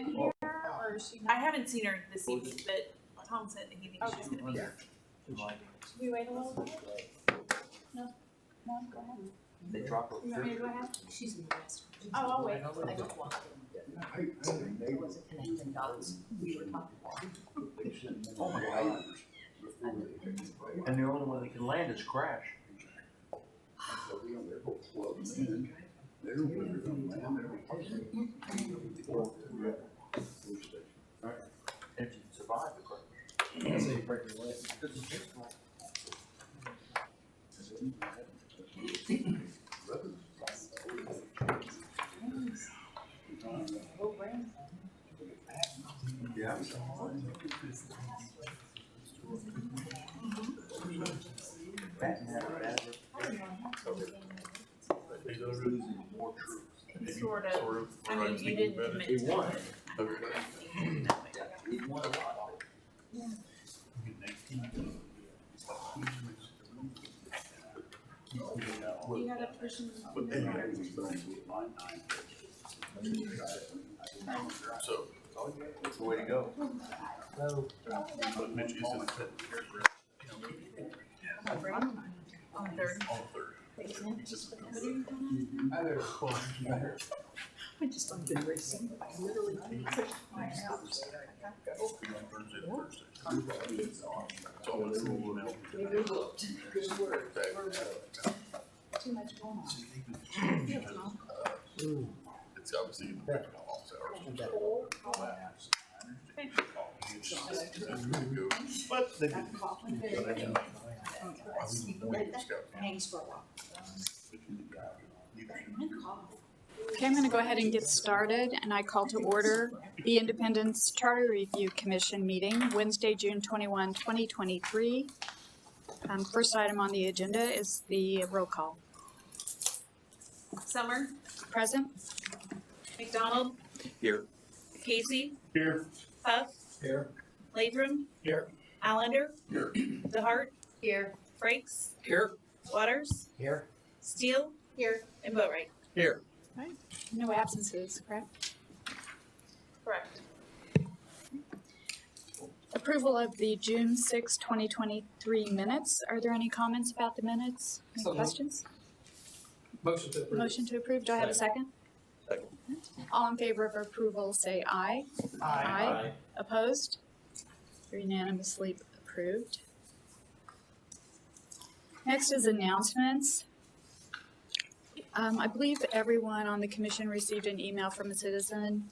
been here, or is she I not? haven't seen her this evening, but Tom said that he thinks she's gonna be here. Should we wait a little bit? No, go ahead. They drop You want me to go ahead? She's in the rest. Oh, I'll wait. I just walked in. There was a connecting dots. We were talking about. Oh my God. And the only one that can land is Crash. If you survive the crash. I say you break your leg. Yeah. Batten had a bad losing more troops. Sort of. I mean, you didn't admit to He won. it. He won a lot. You got a person. So, that's the way to go. But Mitch is in the set. On the third. I just wanted to race him. I literally pushed my house. Good work. Too much going on. It's obviously off but they did. Hangs for a while. Okay, I'm gonna go ahead and get started, and I call to order the Independence Charter Review Commission meeting, Wednesday, June 21, 2023. First item on the agenda is the roll call. Summer, Present? McDonald, Here. Casey, Here. Huff, Here. Latham, Here. Allender, Here. DeHart, here, Frakes, Here. Waters, Here. Steele, here, and Boatright. Here. No absences, correct? Correct. Approval of the June 6, 2023 minutes. Are there any comments about the minutes? Any So moved. questions? Motion to approve. Motion to approve. Do I have a second? Second. All in favor of approval, say aye. Aye. Opposed? Unanimously approved. Next is announcements. I believe everyone on the commission received an email from a citizen,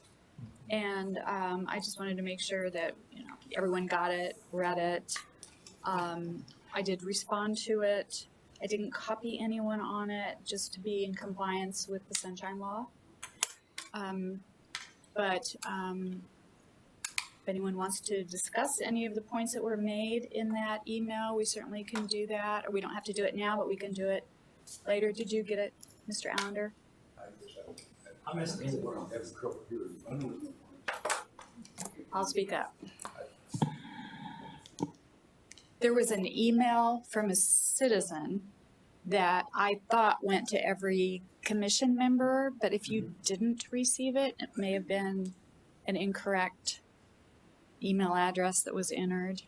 and I just wanted to make sure that everyone got it, read it. I did respond to it. I didn't copy anyone on it just to be in compliance with the Sunshine Law. But if anyone wants to discuss any of the points that were made in that email, we certainly can do that. Or we don't have to do it now, but we can do it later. Did you get it, Mr. Allender? I missed it. I'll speak up. There was an email from a citizen that I thought went to every commission member, but if you didn't receive it, it may have been an incorrect email address that was entered.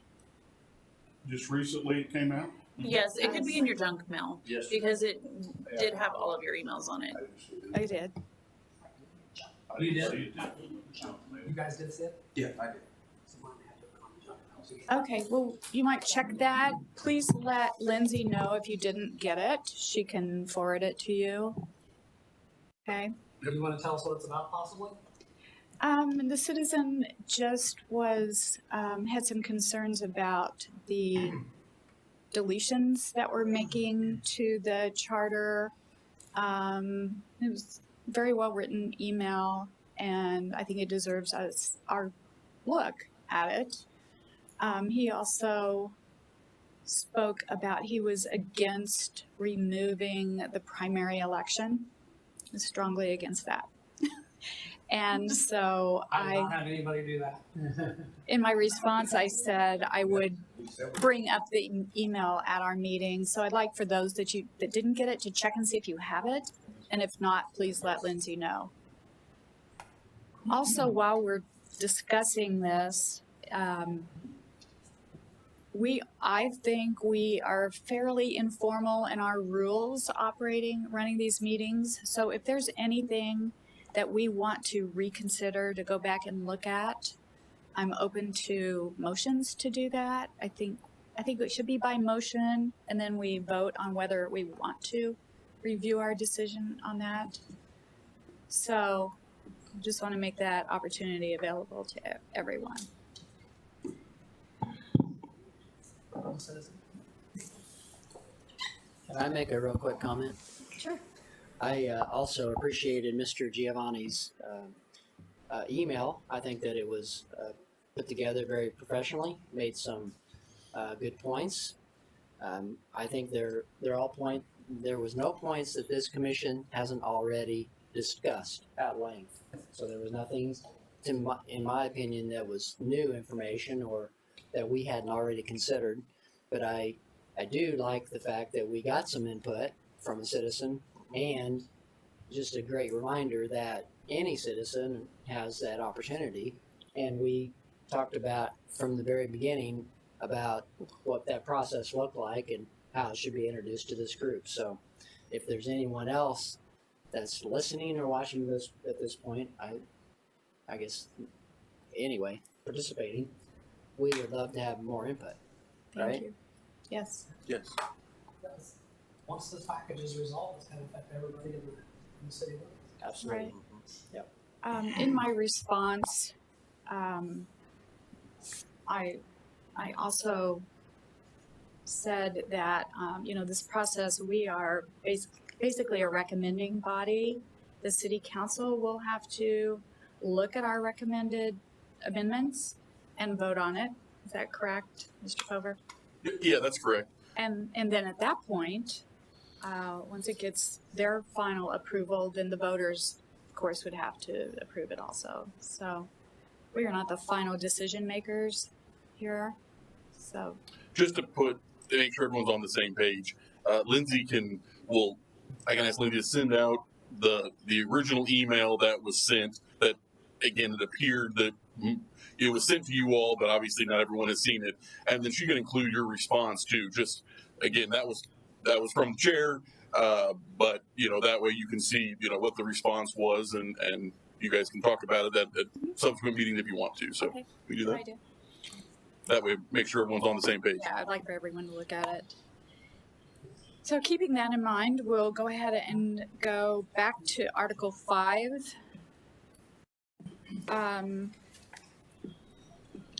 Just recently it came out? Yes, it could be in your junk mail, Yes. because it did have all of your emails on it. I did. You did? You guys did see it? Yeah, I did. Okay, well, you might check that. Please let Lindsay know if you didn't get it. She can forward it to you. Okay? Do you want to tell us what it's about possibly? The citizen just had some concerns about the deletions that we're making to the charter. It was a very well-written email, and I think it deserves our look at it. He also spoke about he was against removing the primary election, strongly against that. And so I did not have anybody do that. in my response, I said I would bring up the email at our meeting. So I'd like for those that didn't get it to check and see if you have it. And if not, please let Lindsay know. Also, while we're discussing this, I think we are fairly informal in our rules running these meetings. So if there's anything that we want to reconsider, to go back and look at, I'm open to motions to do that. I think it should be by motion, and then we vote on whether we want to review our decision on that. So just want to make that opportunity available to everyone. Citizen. Can I make a real quick comment? Sure. I also appreciated Mr. Giovanni's email. I think that it was put together very professionally, made some good points. I think they're all there was no points that this commission hasn't already discussed at length. So there was nothing, in my opinion, that was new information or that we hadn't already considered. But I do like the fact that we got some input from a citizen, and just a great reminder that any citizen has that opportunity. And we talked about from the very beginning about what that process looked like and how it should be introduced to this group. So if there's anyone else that's listening or watching this at this point, I guess anyway, participating, we would love to have more input. Thank Right? you. Yes. Yes. Because once this package is resolved, it's going to affect everybody in the city limits. Absolutely. Right. In my response, I also said that, this process, we are basically a recommending body. The city council will have to look at our recommended amendments and vote on it. Is that correct, Mr. Pover? Yeah, that's correct. And then at that point, once it gets their final approval, then the voters, of course, would have to approve it also. So we are not the final decision makers here. So Just to make sure everyone's on the same page, Lindsay I can ask Lindsay to send out the original email that was sent. That again, it appeared that it was sent to you all, but obviously not everyone has seen it. And then she can include your response too. Just again, that was from the chair, but that way you can see what the response was, and you guys can talk about it at subsequent meetings if you want to. So okay, we do that. I do. That way, make sure everyone's on the same page. Yeah, I'd like for everyone to look at it. So keeping that in mind, we'll go ahead and go back to Article 5.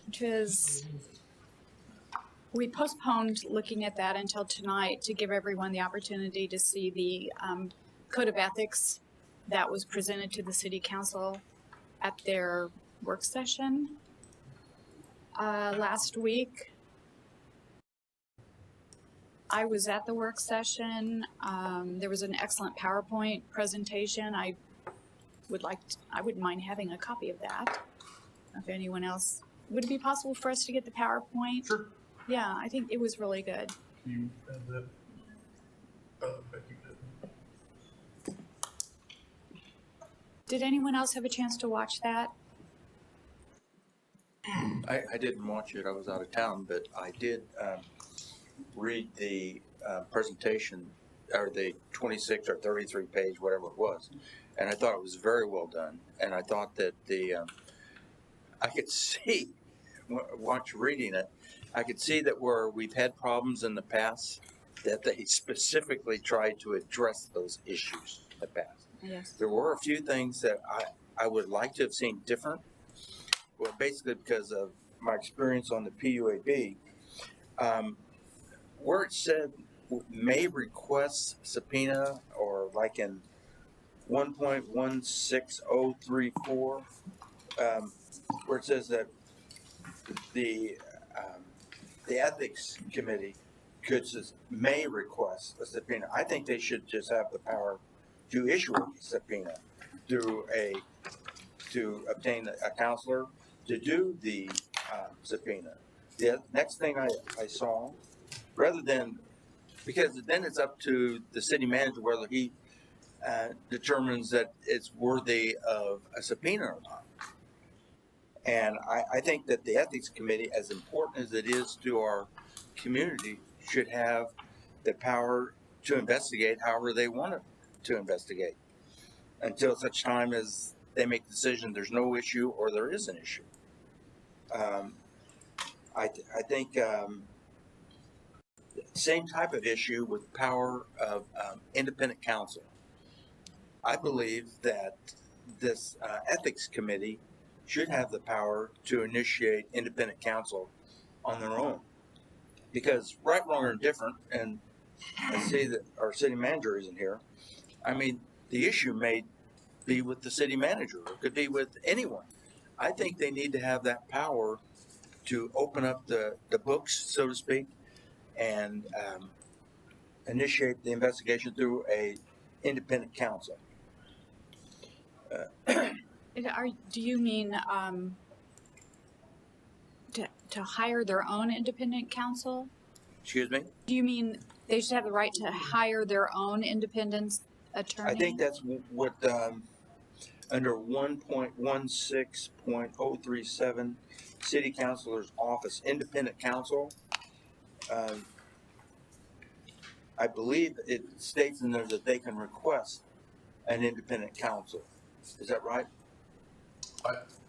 Which is, we postponed looking at that until tonight to give everyone the opportunity to see the Code of Ethics that was presented to the City Council at their work session last week. I was at the work session. There was an excellent PowerPoint presentation. I wouldn't mind having a copy of that. If anyone else, would it be possible for us to get the PowerPoint? Sure. Yeah, I think it was really good. You have that. Becky did. Did anyone else have a chance to watch that? I didn't watch it, I was out of town, but I did read the presentation, or the 26 or 33 page, whatever it was, and I thought it was very well done. And I thought that I could see, watch reading it, I could see that where we've had problems in the past, that they specifically tried to address those issues in the past. Yes. There were a few things that I would like to have seen different. Well, basically because of my experience on the PUAB, where it said may request subpoena, or like in 1.16034, where it says that the ethics committee may request a subpoena. I think they should just have the power to issue a subpoena to obtain a counselor to do the subpoena. The next thing I saw, rather than, because then it's up to the city manager whether he determines that it's worthy of a subpoena or not. And I think that the ethics committee, as important as it is to our community, should have the power to investigate however they want to investigate until such time as they make the decision there's no issue or there is an issue. I think same type of issue with power of independent counsel. I believe that this ethics committee should have the power to initiate independent counsel on their own. Because right, wrong, or indifferent, and I see that our city manager isn't here. I mean, the issue may be with the city manager, or it could be with anyone. I think they need to have that power to open up the books, so to speak, and initiate the investigation through a independent counsel. Do you mean to hire their own independent counsel? Excuse me? Do you mean they should have the right to hire their own independent attorney? I think that's what under 1.16.037 City Councilor's Office, independent counsel. I believe it states in there that they can request an independent counsel. Is that right?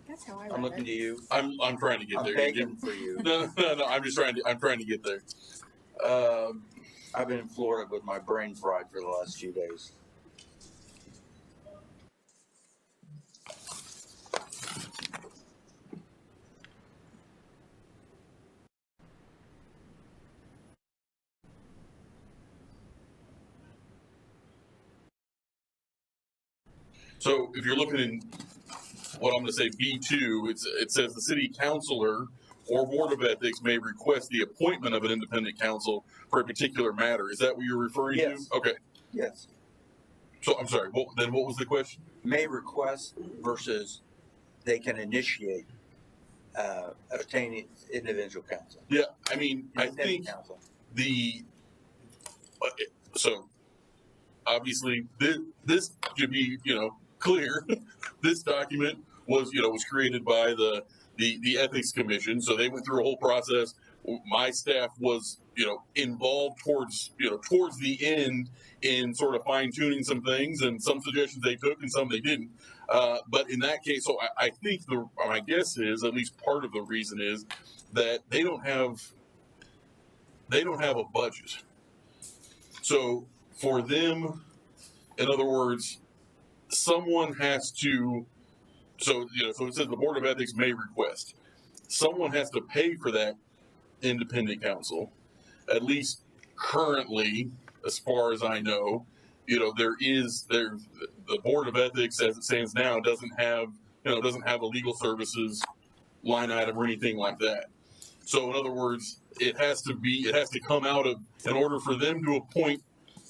That's how I I'm read looking it. to you. I'm trying to get I'm there. begging for you. No. I'm trying to get there. I've been in Florida with my brain fried for the last few days. So if you're looking in what I'm going to say B2, it says the city councilor or board of ethics may request the appointment of an independent counsel for a particular matter. Is that what you're referring Yes. to? Okay. Yes. So I'm sorry. Then what was the question? May request versus they can initiate obtaining individual counsel. Yeah. I mean, I Independent think counsel. so obviously this should be clear. This document was created by the ethics commission, so they went through a whole process. My staff was involved towards the end in sort of fine tuning some things, and some suggestions they took and some they didn't. But in that case, so I think my guess is at least part of the reason is that they don't have a budget. So for them, in other words, someone has to. So so it says the board of ethics may request. Someone has to pay for that independent counsel. At least currently, as far as I know, the board of ethics as it stands now doesn't have a legal services line item or anything like that. So in other words, it has to come out of, in order for them to appoint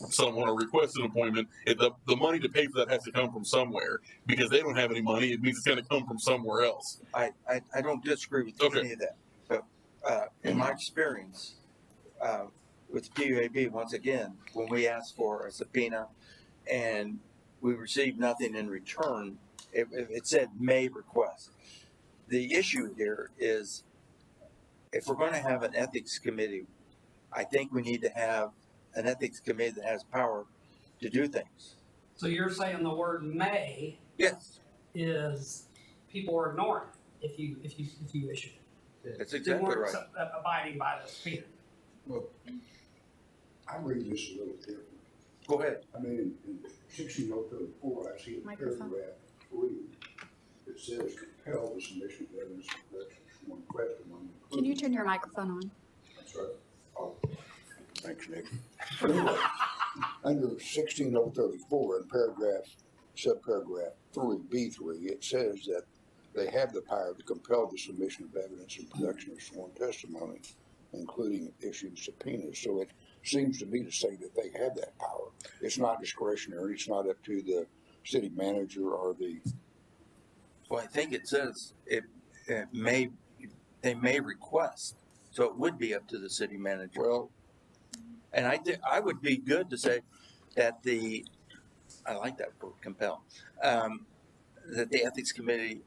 someone or request an appointment, the money to pay for that has to come from somewhere. Because they don't have any money, it means it's going to come from somewhere else. I don't disagree with any of that. But in my experience with PUAB, once again, when we asked for a subpoena and we received nothing in return, it said may request. The issue here is if we're going to have an ethics committee, I think we need to have an ethics committee that has power to do things. So you're saying the word may Yes, is people are ignoring it if you issue it. that's They exactly weren't right. abiding by the subpoena. Well, I read this a little different. Go ahead. I mean, in 16034, I see in Microphone. paragraph 3, it says compel the submission of evidence of production from one question among the. Can you turn your microphone on? That's right. Oh, thanks, Nick. Under 16034 in subparagraph 3B3, it says that they have the power to compel the submission of evidence and production of sworn testimony, including issuing subpoenas. So it seems to me to say that they have that power. It's not discretionary. It's not up to the city manager or the. Well, I think it says they may request. So it would be up to the city manager. Well, And I would be good to say that I like that word, compel, that the ethics committee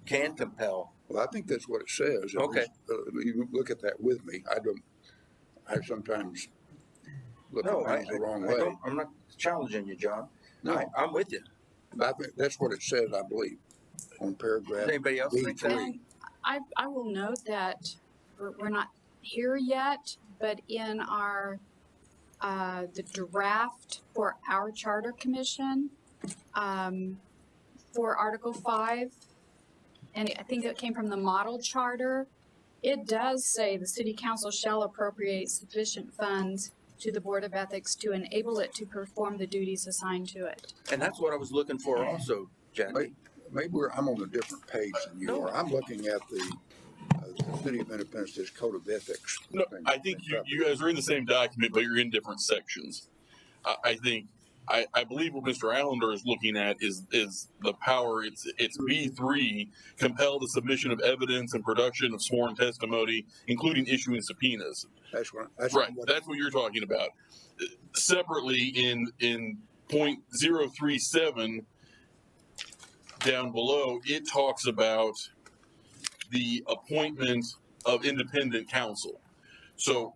can compel Well, I think that's what it says. It Okay. was, you look at that with me. I sometimes look No, at things the wrong way. I'm not challenging you, John. No, I'm with you. I think that's what it says, I believe, on paragraph Does anybody else think that? B3. And I will note that we're not here yet, but in our, the draft for our charter commission, for Article 5, and I think it came from the model charter, it does say the city council shall appropriate sufficient funds to the Board of Ethics to enable it to perform the duties assigned to it. And that's what I was looking for also, Jackie. Maybe I'm on a different page than you are. I'm looking at the City of Independence's Code of Ethics. No, thing. I think you guys are in the same document, but you're in different sections. I believe what Mr. Allender is looking at is the power. It's B3, compel the submission of evidence and production of sworn testimony, including issuing subpoenas. That's Right, that's what you're talking about. Separately, in point 037 down below, it talks about the appointment of independent counsel. So,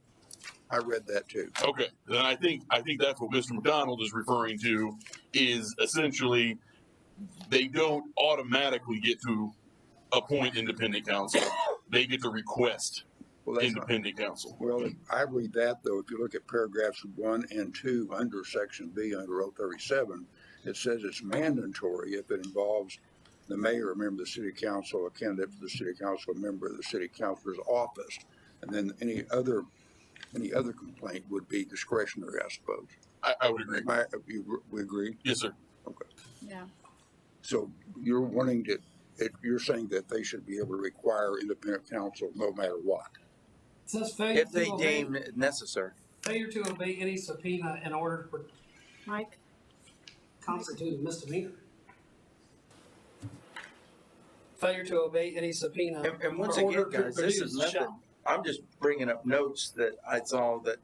I read that too. okay, then I think that's what Mr. McDonald is referring to, is essentially they don't automatically get to appoint independent counsel. They get to request independent counsel. Well, I read that though. If you look at paragraphs 1 and 2 under section B under 037, it says it's mandatory if it involves the mayor, a member of the city council, a candidate for the city council, a member of the city councilor's office, and then any other complaint would be discretionary, I suppose. I would agree. We agree? Yes, sir. Okay. Yeah. So you're wanting to, you're saying that they should be able to require independent counsel no matter what? It says failure If they to obey, deem it necessary. failure to obey any subpoena in order to Mike? constitute a misdemeanor. Failure to obey any subpoena. And once in order again, to guys, this is produce nothing. shall. I'm just bringing up notes that I saw that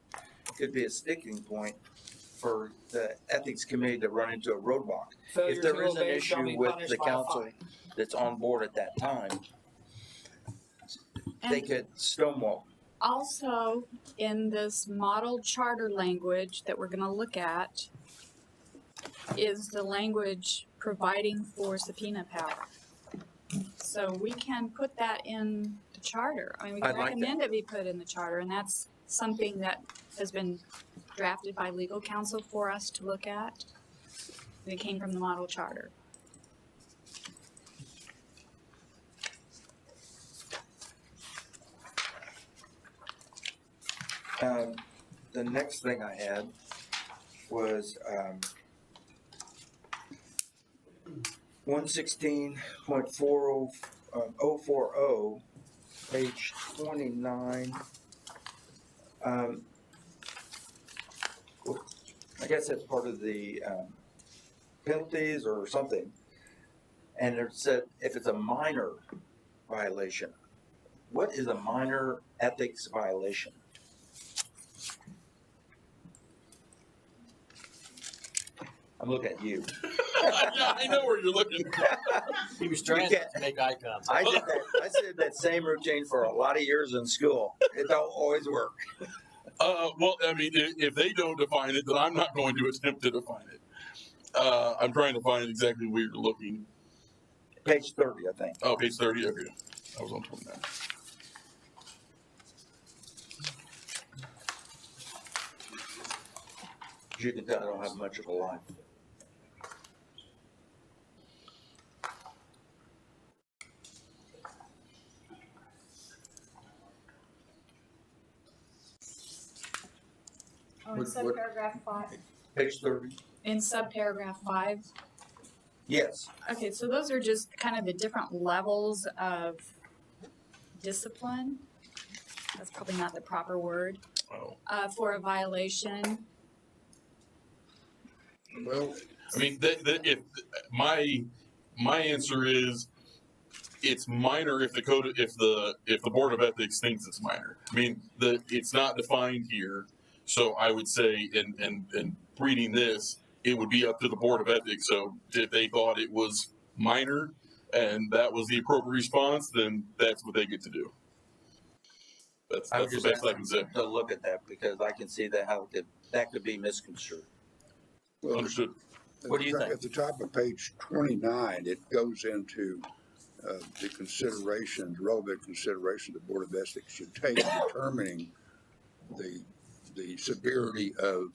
could be a sticking point for the ethics committee to run into a roadblock. Failure If there to is an obey shall issue be with punished the by a council fine. that's on board at that time, they And could stonewall. also, in this model charter language that we're gonna look at, is the language providing for subpoena power. So we can put that in the charter. I mean, we I can like that. recommend it be put in the charter, and that's something that has been drafted by legal counsel for us to look at. It came from the model charter. The next thing I had was 116.40, page 29. I guess that's part of the penalties or something. And it said if it's a minor violation. What is a minor ethics violation? I'm looking at you. Yeah, I know where you're looking. He was trying can't- to make eye contact. I did that. I did that same routine for a lot of years in school. It don't always work. Well, I mean, if they don't define it, then I'm not going to attempt to define it. I'm trying to find exactly where you're looking. Page 30, I think. Oh, page 30. Okay, I was on 29. As you can tell, I don't have much of a life. Oh, in What- subparagraph 5. Page 30. In subparagraph 5. Yes. Okay, so those are just kind of the different levels of discipline. That's probably not the proper word, Oh, for a violation. Well, I mean, if my answer is it's minor if the board of ethics thinks it's minor. I mean, it's not defined here, so I would say, in reading this, it would be up to the board of ethics. So if they thought it was minor, and that was the appropriate response, then that's what they get to do. That's I would the just best ask I can say. them to look at that because I can see that that could be misconstrued. Well, Understood. What do you think? At the top of page 29, it goes into the considerations, relevant considerations the Board of Ethics should take in determining the severity of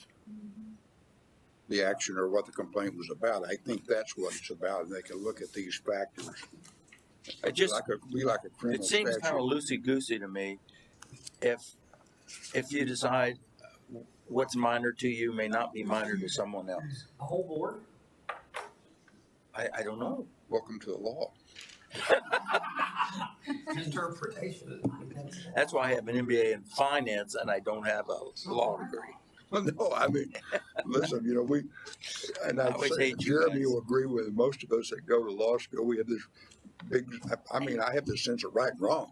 the action or what the complaint was about. I think that's what it's about, and they can look at these factors. It just, Be like a criminal it seems kind of statute. loosey-goosey to me. If you decide what's minor to you may not be minor to someone else. A whole board? I don't know. Welcome to the law. Interpretation. That's why I have an MBA in finance and I don't have a law degree. Well, no, I mean, listen, and I I'd always say hate you Jeremy guys. will agree with most of us that go to law school. We have this I have this sense of right and wrong,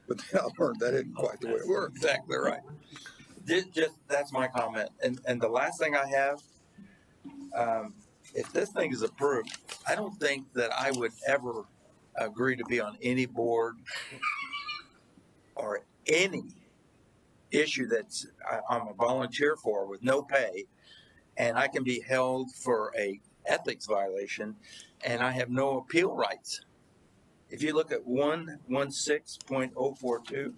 but then I learned that isn't quite the way it works. Exactly right. That's my comment. And the last thing I have, if this thing is approved, I don't think that I would ever agree to be on any board or any issue that's I'm a volunteer for with no pay, and I can be held for a ethics violation, and I have no appeal rights. If you look at 116.042,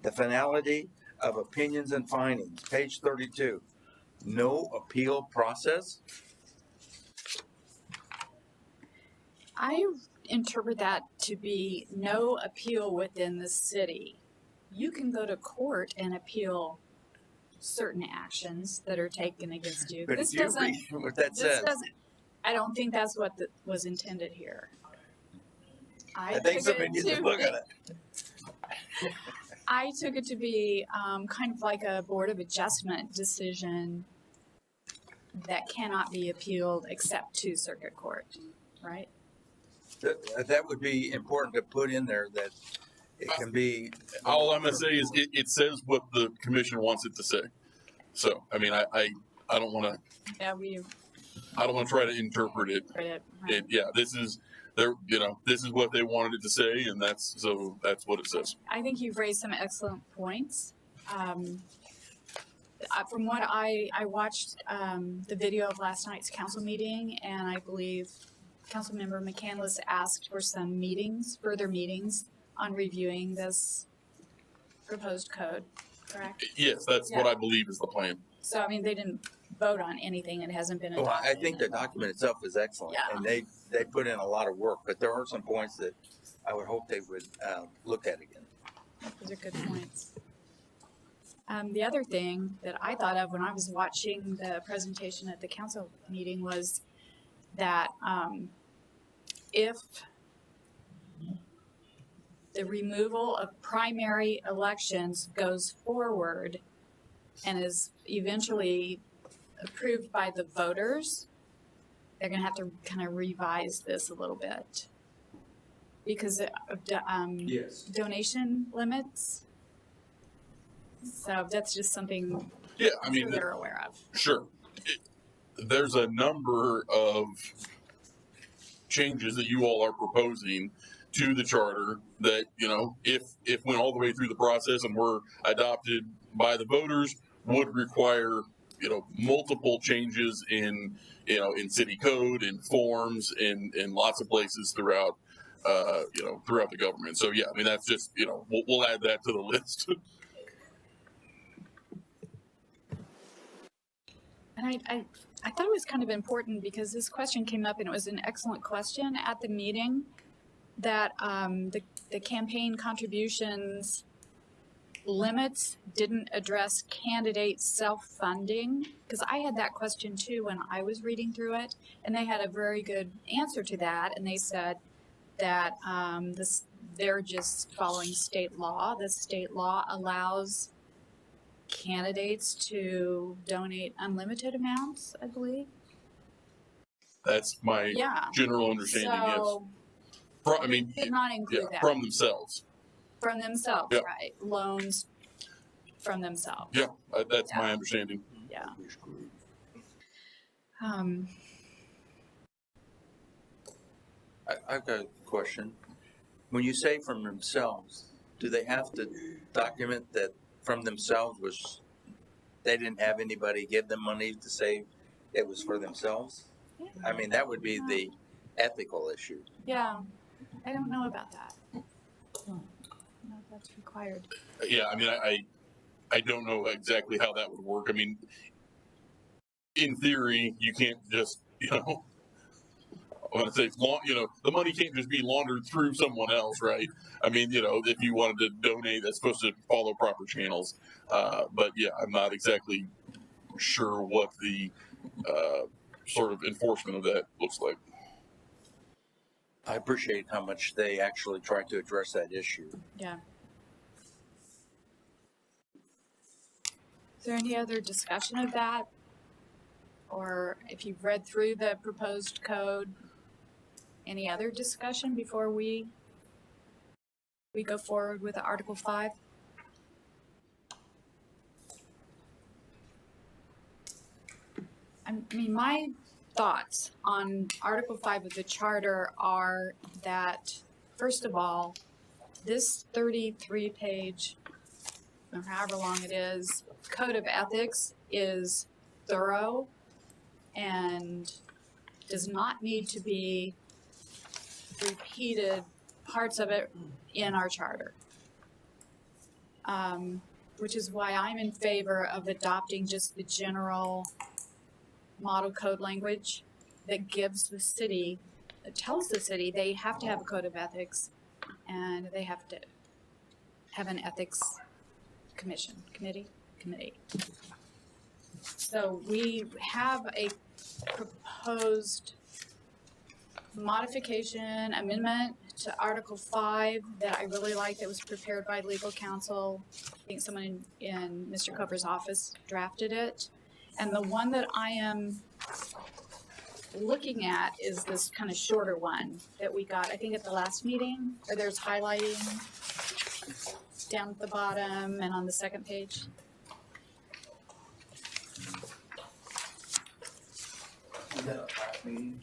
the finality of opinions and findings, page 32, no appeal process. I interpret that to be no appeal within the city. You can go to court and appeal certain actions that are taken against you. But This if you doesn't, read what that this says, doesn't, I don't think that's what was intended here. I think took somebody it needs to to look be- at it. I took it to be kind of like a Board of Adjustment decision that cannot be appealed except to circuit court, right? That would be important to put in there that it can be. All I'm gonna say is it says what the commission wants it to say. So, I mean, I don't wanna, Yeah, we I don't wanna try to interpret it. read it. Right. Yeah, this is what they wanted it to say, and that's what it says. I think you've raised some excellent points. From what I watched the video of last night's council meeting, and I believe Councilmember McCandless asked for some meetings, further meetings on reviewing this proposed code, correct? Yes, that's what I believe is the plan. So, I mean, they didn't vote on anything, it hasn't been Well, adopted. I think the document itself is excellent, Yeah. and they put in a lot of work, but there are some points that I would hope they would look at again. Those are good points. The other thing that I thought of when I was watching the presentation at the council meeting was that if the removal of primary elections goes forward and is eventually approved by the voters, they're gonna have to kind of revise this a little bit because of Yes. donation limits. So that's just something Yeah, I mean, they're aware of. sure. There's a number of changes that you all are proposing to the charter that, if went all the way through the process and were adopted by the voters, would require, multiple changes in city code, in forms, in lots of places throughout, throughout the government. So yeah, I mean, that's just, we'll add that to the list. And I thought it was kind of important because this question came up and it was an excellent question at the meeting that the campaign contributions limits didn't address candidate self-funding, because I had that question too when I was reading through it, and they had a very good answer to that, and they said that they're just following state law. The state law allows candidates to donate unlimited amounts, I believe. That's my Yeah. general understanding, So yes. I mean, did not include that from themselves. from themselves, Yeah. right? Loans from themselves. Yeah, that's my understanding. Yeah. We're screwed. I've got a question. When you say from themselves, do they have to document that from themselves was, they didn't have anybody give them money to say it was for themselves? I mean, that would be the ethical issue. Yeah, I don't know about that. I don't know if that's required. Yeah, I mean, I don't know exactly how that would work. I mean, in theory, you can't just, I want to say, the money can't just be laundered through someone else, right? I mean, if you wanted to donate, that's supposed to follow proper channels. But yeah, I'm not exactly sure what the sort of enforcement of that looks like. I appreciate how much they actually try to address that issue. Yeah. Is there any other discussion of that? Or if you've read through the proposed code, any other discussion before we go forward with Article 5? I mean, my thoughts on Article 5 of the Charter are that, first of all, this 33-page, or however long it is, Code of Ethics is thorough and does not need to be repeated parts of it in our charter. Which is why I'm in favor of adopting just the general model code language that gives the city, that tells the city they have to have a code of ethics and they have to have an ethics committee. So we have a proposed modification, amendment to Article 5 that I really like, that was prepared by legal counsel. I think someone in Mr. Cover's office drafted it. And the one that I am looking at is this kind of shorter one that we got, I think at the last meeting, where there's highlighting down at the bottom and on the second page. Was that a last meeting?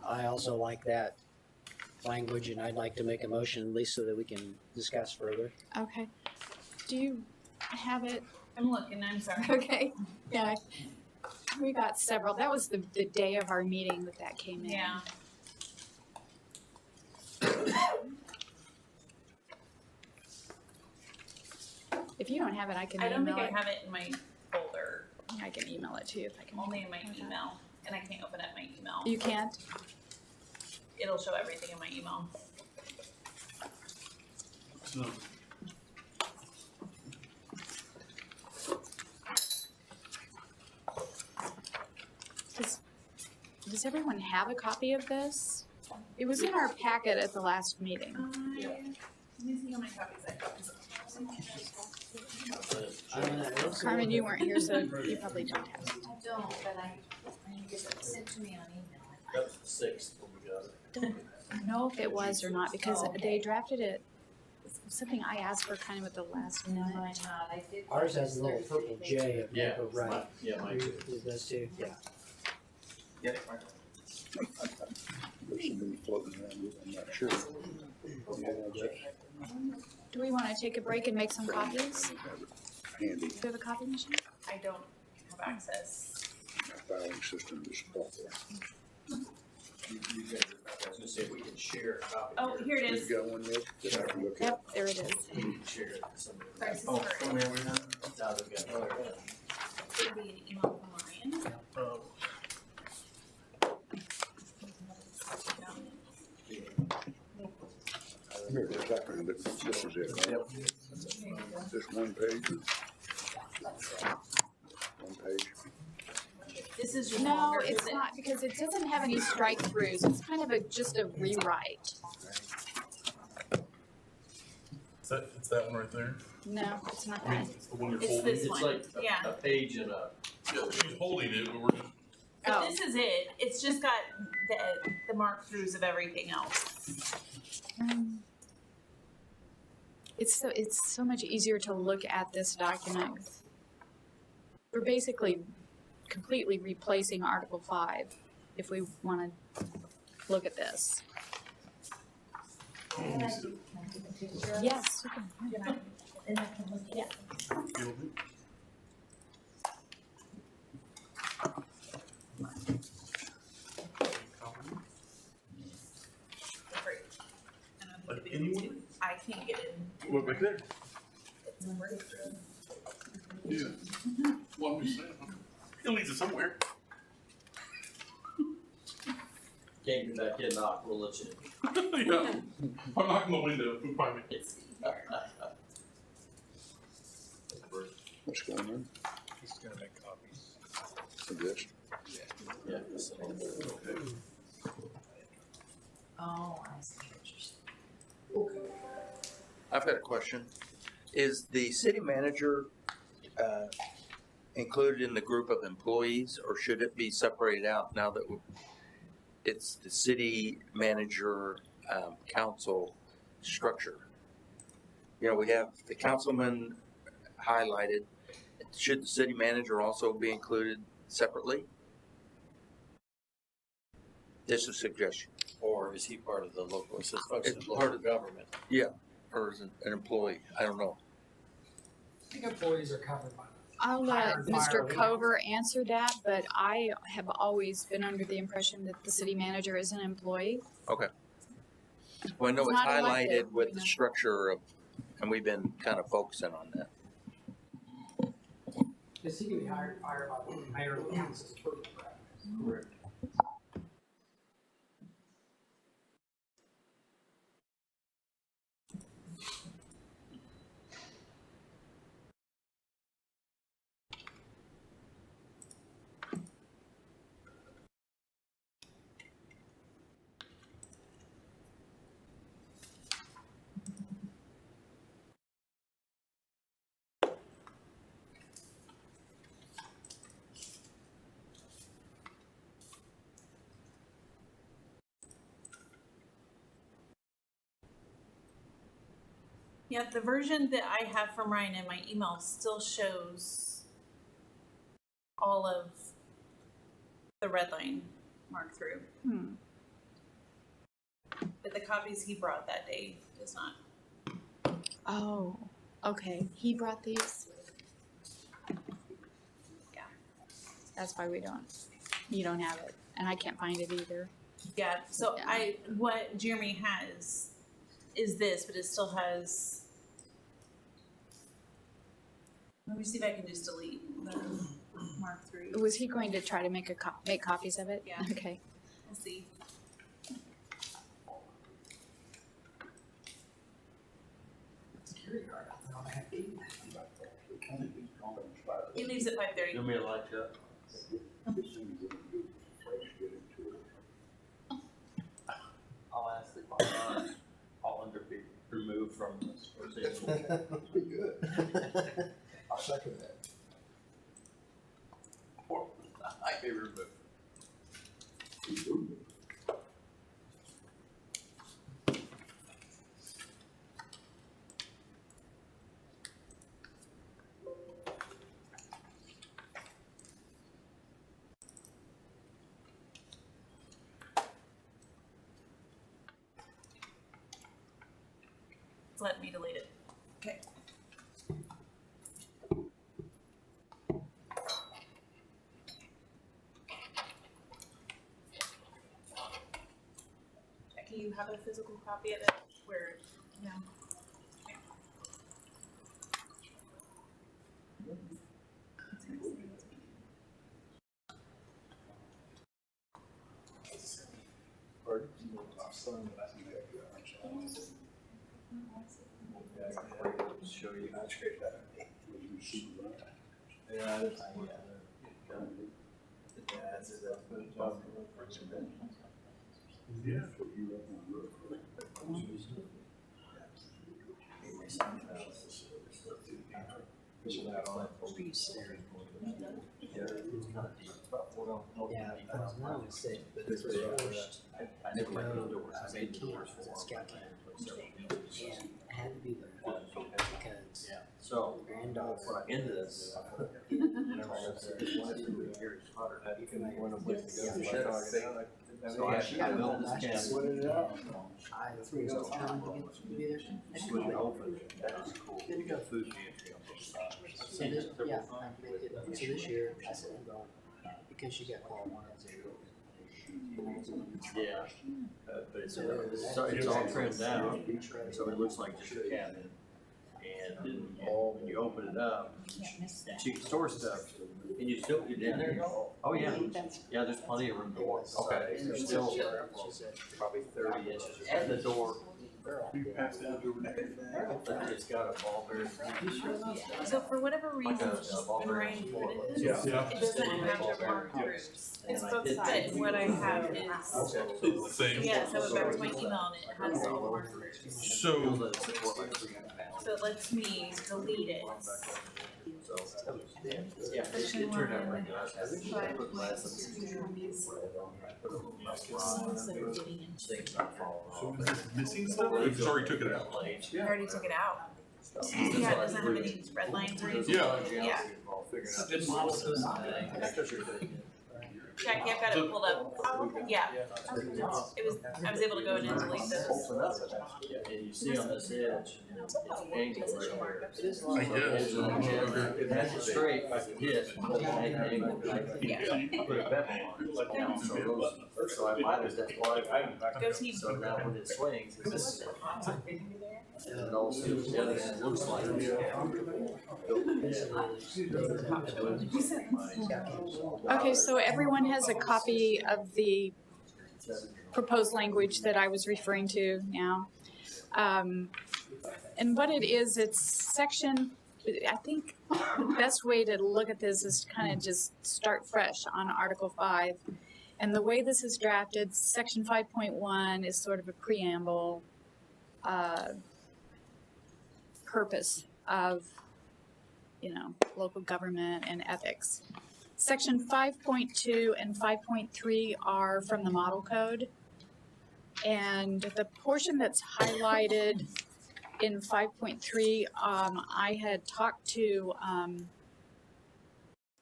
I also like that language, and I'd like to make a motion, at least so that we can discuss further. Okay. Do you have it? I'm looking, I'm sorry. Okay. Yeah. We got several. That was the day of our meeting that came in. Yeah. If you don't have it, I can I don't email think it. I have it in my folder, I can email it to you if I can. only in my email, and I can't open up my email. You can't? It'll show everything in my email. So, Does everyone have a copy of this? It was in our packet at the last meeting. Let me see how many copies I got. Carmen, you weren't here, so you probably don't have it. I don't, but I it sent to me on email. that was the 6th when we got it. I don't know if it was or not, because they drafted it. It's something I asked for kind of at the last No, minute. I'm not. I did. Ours has a little purple J up Yeah. there, right? Yeah, mine too. It does too, yeah. Get it, Mark? There's somebody floating around with, I'm not sure. Yeah, Do we want to take a break and make some copies? handy, Do you have a copy machine? I don't have access. my filing system is awful. You guys, I was gonna say we can share a copy. Oh, here it You is. got one yet that I can look at? Yep, there it is. We can share it with somebody. Prices Oh, for from there we have? Now they've got another. It'll be an email from Ryan. Oh. Here, I found it, this is it, right? Yep. This one page. is just No, longer. it's not, because it doesn't have any strike throughs. It's kind of just a rewrite. It's that one right there? No, it's not I mean, that. it's the one you're It's holding. this It's one. like Yeah. a page and a. Yeah, she's holding it, but we're just. But Oh. this is it. It's just got the mark throughs of everything else. It's so much easier to look at this document. We're basically completely replacing Article 5 if we want to look at this. Can I take a picture of it? Yes, you can. And I can look at it. Great. And I'm Like gonna be anyone? able to- I can't get in. What back there? It's a breakthrough. Yeah. Well, I'm just saying. It leads us somewhere. Can't get back in, knock, we'll let you. Yeah. I'm knocking the window. Who find me? What's going on? He's gonna make copies. Of this? Yeah. Oh, I see what you're saying. I've got a question. Is the city manager included in the group of employees, or should it be separated out now that it's the city manager council structure? You know, we have the councilman highlighted. Should the city manager also be included separately? This is a suggestion. Or is he part of the local, it says function It's of part local government? Or is it an employee? I don't know. I think employees are covered by that. I'll let Hire and fire. Mr. Cover answer that, but I have always been under the impression that the city manager is an employee. Well, I know It's it's not highlighted elected, with you the know. structure of, and we've been kind of focusing on that. Because he can be hired, fired by the mayor of the council to approve it, right? Correct. Yeah, the version that I have from Ryan in my email still shows all of the red line marked through. But the copies he brought that day does not. Oh, okay. He brought these? Yeah. That's why you don't have it. And I can't find it either. Yeah, so Yeah. what Jeremy has is this, but it still has. Let me see if I can just delete the mark through. Was he going to try to make make copies of it? Yeah. Okay. We'll see. Security guard out there on that gate. He leaves at 5:30. You want me to light you up? I'll ask the Hollander be removed from this. Be good. I'll second that. I be removed. It's letting me delete it. Okay. Can you have a physical copy of it where, yeah. Show you how to scrape that. Yeah, Yeah, I was not sick, but this was forced to go, I was 18, scout camp. And I had to be there because So, granddaughter. into this. So She got built involved this last year. cabinet. I was determined to be there. I didn't When go. open, that is cool. Then you got food pantry on both sides. So this, yeah, so this year, I said, I'm going, because she got called on as a. Yeah, but it's all trimmed down, so it looks like just a cabinet. And when you open it up, she can store stuff, and you still get in there. Oh, yeah, yeah, there's plenty of room to walk. Okay. There's still probably 30 inches at the door. It's got a ball bearing. So for whatever reason, when Ryan printed this, it doesn't have the mark throughs. It's both sides. What I have is, Same. yeah, so I went back to my email and it has all the mark throughs. So, So it lets me delete it. Yeah, it turned out pretty so is this missing stuff or you already took it out? I already took it out. Yeah, it doesn't have any red lines or anything. Yeah. Yeah. Good milestone. Jackie, I've got it pulled up. Yeah. I was able to go in and delete those. And you see on this edge, it's angled right there. I guess. It has it straight, I can hit, but it ain't angled. I put a bevel on it. So I might have, that's why Go team. so now when it swings, it's just. And it all sits together and it looks like. Okay, so everyone has a copy of the proposed language that I was referring to now. And what it is, it's section, I think the best way to look at this is to kind of just start fresh on Article 5. And the way this is drafted, section 5.1 is sort of a preamble purpose of, local government and ethics. Section 5.2 and 5.3 are from the model code. And the portion that's highlighted in 5.3, I had talked to,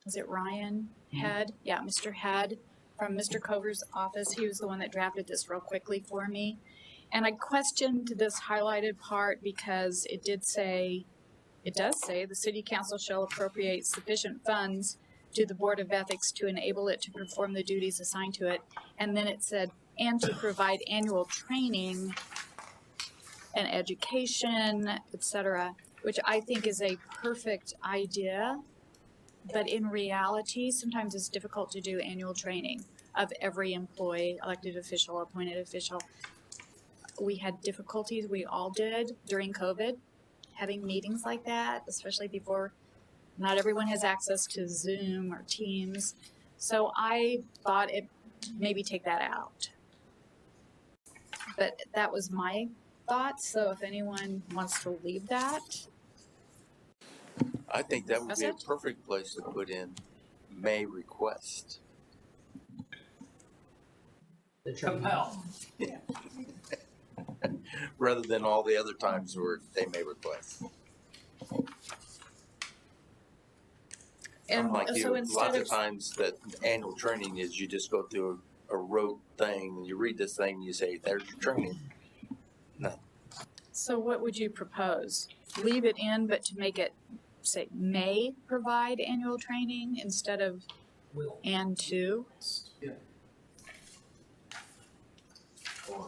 was it Ryan Head? Yeah, Mr. Head from Mr. Cover's office. He was the one that drafted this real quickly for me. And I questioned this highlighted part because it does say the city council shall appropriate sufficient funds to the Board of Ethics to enable it to perform the duties assigned to it. And then it said, and to provide annual training and education, etc., which I think is a perfect idea. But in reality, sometimes it's difficult to do annual training of every employee, elected official, appointed official. We had difficulties, we all did, during COVID, having meetings like that, especially before not everyone has access to Zoom or Teams. So I thought it maybe take that out. But that was my thought, so if anyone wants to leave that. I think that would That's be a it? perfect place to put in may request. The training. Compel. Rather than all the other times where they may request. And Like so you, instead lots of, of times that annual training is you just go through a rote thing and you read this thing and you say, there's your training. so what would you propose? Leave it in, but to make it say may provide annual training instead of Will. and to? Yeah.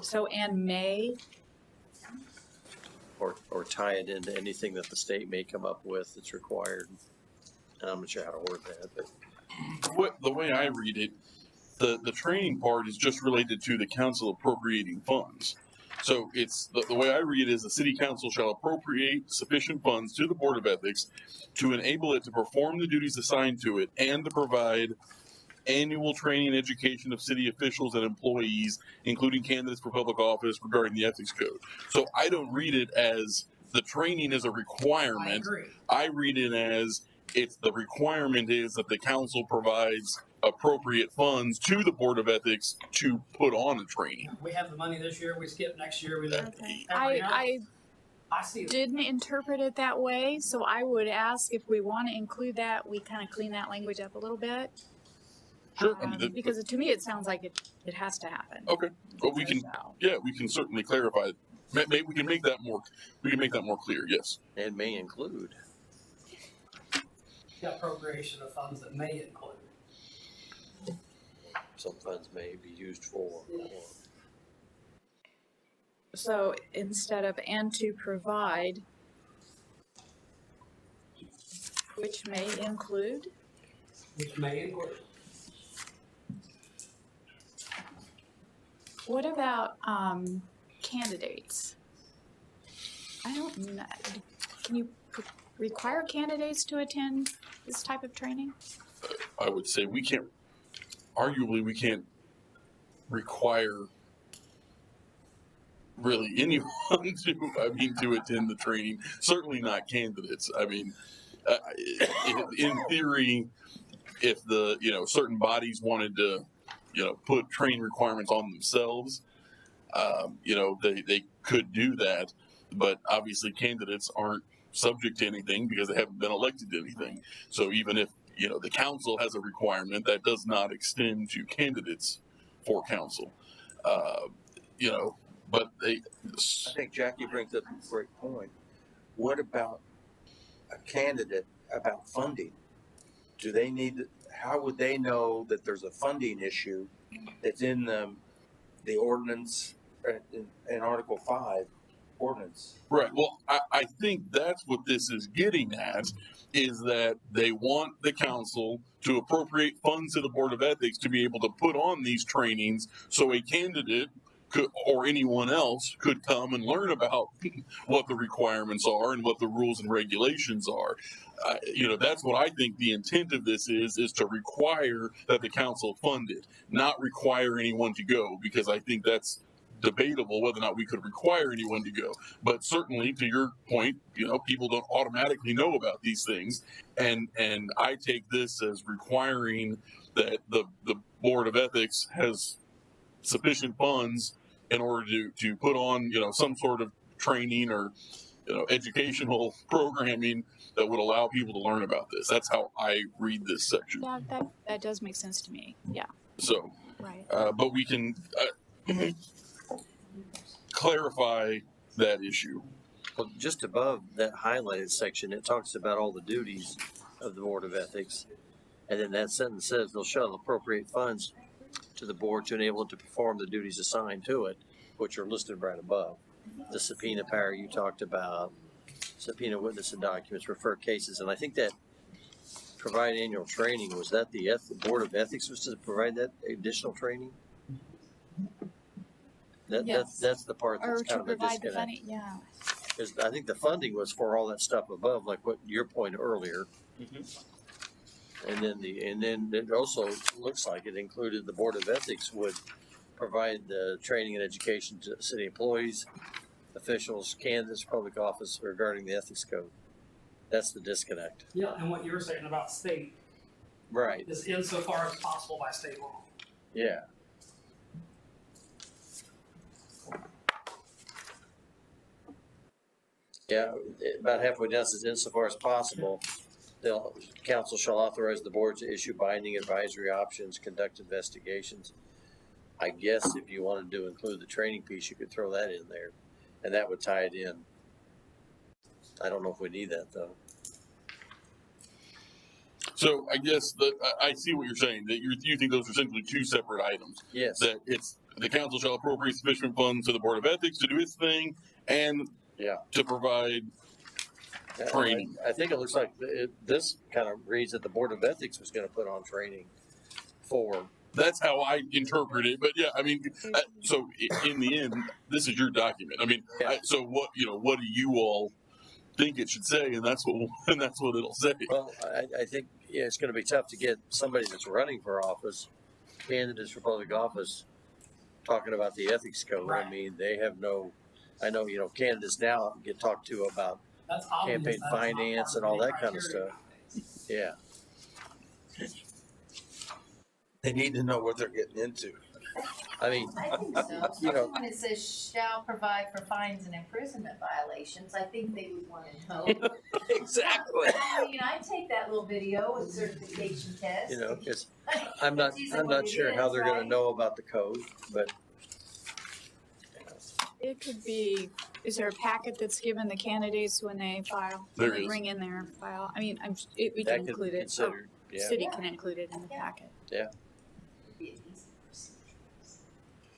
So and may, Or tie it into anything that the state may come up with that's required. And I'm not sure how to word that, but. The way I read it, the training part is just related to the council appropriating funds. So it's the way I read it is the city council shall appropriate sufficient funds to the Board of Ethics to enable it to perform the duties assigned to it and to provide annual training and education of city officials and employees, including candidates for public office regarding the ethics code. So I don't read it as the training is a requirement. I agree. I read it as it's the requirement is that the council provides appropriate funds to the Board of Ethics to put on a training. We have the money this year, we skip next year, we don't. Okay. I I see it. didn't interpret it that way, so I would ask if we want to include that, we kind of clean that language up a little bit. Sure. Because to me, it sounds like it has to happen. Okay, but we can, So, yeah, we can certainly clarify. Maybe we can make that more. We can make that more clear. Yes. And may include. The appropriation of funds that may include. Some funds may be used for. So instead of "and to provide," which may include, Which may include. what about candidates? I don't know. Can you require candidates to attend this type of training? I would say we can't. Arguably, we can't require really anyone to attend the training. Certainly not candidates. I mean, in theory, if the certain bodies wanted to put training requirements on themselves, they could do that. But obviously, candidates aren't subject to anything because they haven't been elected to anything. So even if the council has a requirement, that does not extend to candidates for council. But I think Jackie brings up a great point. What about a candidate about funding? Do they need? How would they know that there's a funding issue that's in the ordinance in Article 5 ordinance? Right. Well, I think that's what this is getting at, is that they want the council to appropriate funds to the Board of Ethics to be able to put on these trainings so a candidate could, or anyone else could come and learn about what the requirements are and what the rules and regulations are. That's what I think the intent of this is to require that the council fund it, not require anyone to go, because I think that's debatable whether or not we could require anyone to go. But certainly, to your point, people don't automatically know about these things, and I take this as requiring that the Board of Ethics has sufficient funds in order to put on some sort of training or educational programming that would allow people to learn about this. That's how I read this section. Yeah, that does make sense to me. Yeah, So, right. but we can clarify that issue. Well, just above that highlighted section, it talks about all the duties of the Board of Ethics. And then that sentence says they'll shall appropriate funds to the board to enable it to perform the duties assigned to it, which are listed right above. The subpoena power you talked about, subpoena witness and documents, refer cases. And I think that provide annual training, was that the Board of Ethics was to provide that additional training? Yes. That's the part Or that's to kind of a provide the disconnect. funding, yeah. Because I think the funding was for all that stuff above, like what your point earlier. And then it also looks like it included the Board of Ethics would provide the training and education to city employees, officials, candidates, public office regarding the ethics code. That's the disconnect. Yeah, and what you were saying about state Right. is insofar as possible by state law. Yeah. Yeah, about halfway down it says insofar as possible, the council shall authorize the board to issue binding advisory options, conduct investigations. I guess if you wanted to include the training piece, you could throw that in there, and that would tie it in. I don't know if we need that though. So I guess I see what you're saying, that you think those are simply two separate items. Yes. That it's the council shall appropriate sufficient funds to the Board of Ethics to do its thing and to provide training. I think it looks like this kind of reads that the Board of Ethics was going to put on training for. That's how I interpret it. But yeah, I mean, so in the end, this is your document. I mean, so what do you all think it should say? And that's what it'll say. Well, I think yeah, it's gonna be tough to get somebody that's running for office, candidates for public office, talking about the ethics code. I Right. mean, they have no, I know, candidates now get talked to about, That's obvious. Campaign That's not finance part and of all any that kind of criteria stuff. yeah. They need to know what they're getting into. I mean, I think so, especially when it says shall provide for fines and imprisonment violations, I think they would wanna know. exactly. I mean, I take that little video and certification test. Because I'm not sure how they're gonna know about the code, but. It could be, is there a packet that's given the candidates when they file? There When they is. bring in their file? I mean, we That can could include be it. considered, yeah. City can include it in the Yeah. packet. It'd be an easy procedure.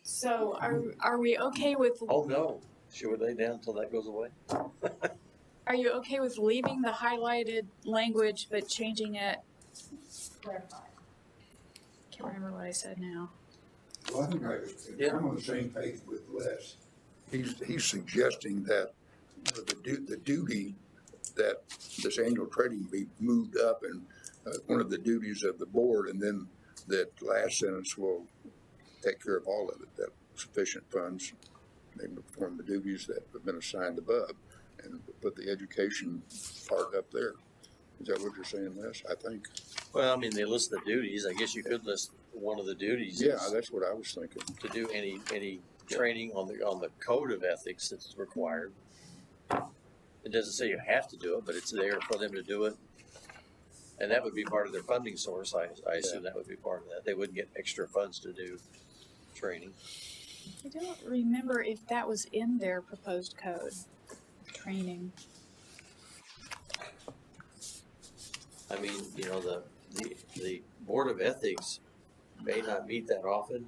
So are we okay with, Oh, no. Should we lay down until that goes away? are you okay with leaving the highlighted language but changing it? Clarify. Can't remember what I said now. Well, I think I'm on the same page with Les. He's suggesting that the duty that this annual training be moved up and one of the duties of the board, and then that last sentence will take care of all of it, that sufficient funds may perform the duties that have been assigned above, and put the education part up there. Is that what you're saying, Les? I think. Well, I mean, they list the duties. I guess you could list one of the duties. Yeah, is that's what I was thinking. to do any training on the code of ethics that's required. It doesn't say you have to do it, but it's there for them to do it. And that would be part of their funding source. I assume that would be part of that. They wouldn't get extra funds to do training. I don't remember if that was in their proposed code, training. I mean, the Board of Ethics may not meet that often.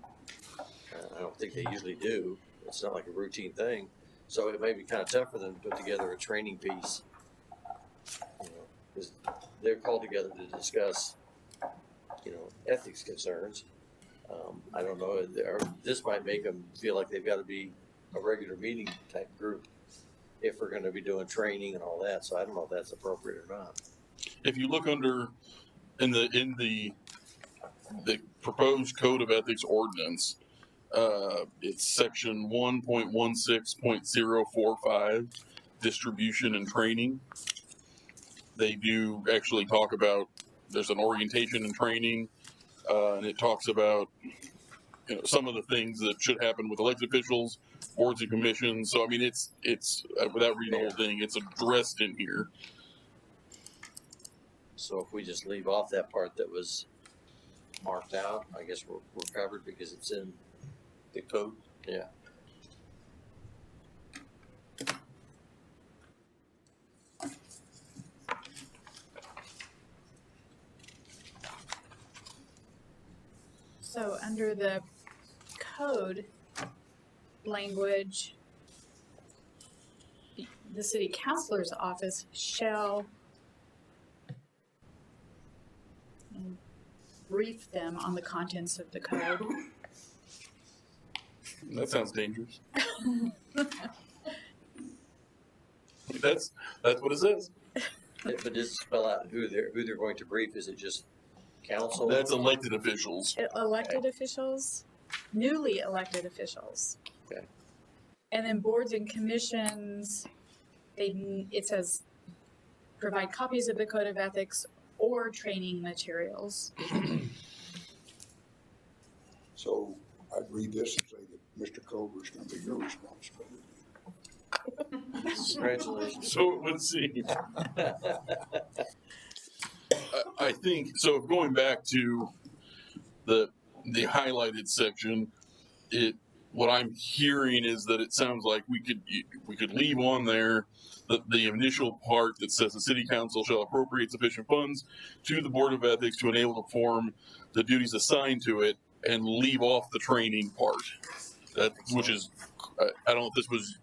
I don't think they usually do. It's not like a routine thing. So it may be kind of tough for them to put together a training piece. Because they're called together to discuss, ethics concerns. I don't know, this might make them feel like they've got to be a regular meeting type group if we're gonna be doing training and all that. So I don't know if that's appropriate or not. If you look under in the proposed code of ethics ordinance, it's section 1.16.045, distribution and training. They do actually talk about, there's an orientation and training, and it talks about some of the things that should happen with elected officials, boards and commissions. So I mean, it's without reading the whole thing, it's addressed in here. So if we just leave off that part that was marked out, I guess we're covered because it's in the code. Yeah. So under the code language, the city councilor's office shall brief them on the contents of the code. That sounds dangerous. That's what it says. But does it spell out who they're going to brief? Is it just council? That's elected officials. Elected officials, newly elected officials. Okay. And then boards and commissions, it says provide copies of the code of ethics or training materials. So I'd read this and say that Mr. Culver's gonna be your responsibility. Congratulations. So let's see. I think so. Going back to the highlighted section, what I'm hearing is that it sounds like we could leave on there the initial part that says the city council shall appropriate sufficient funds to the Board of Ethics to enable to perform the duties assigned to it, and leave off the training part. Which is, I don't know if this was.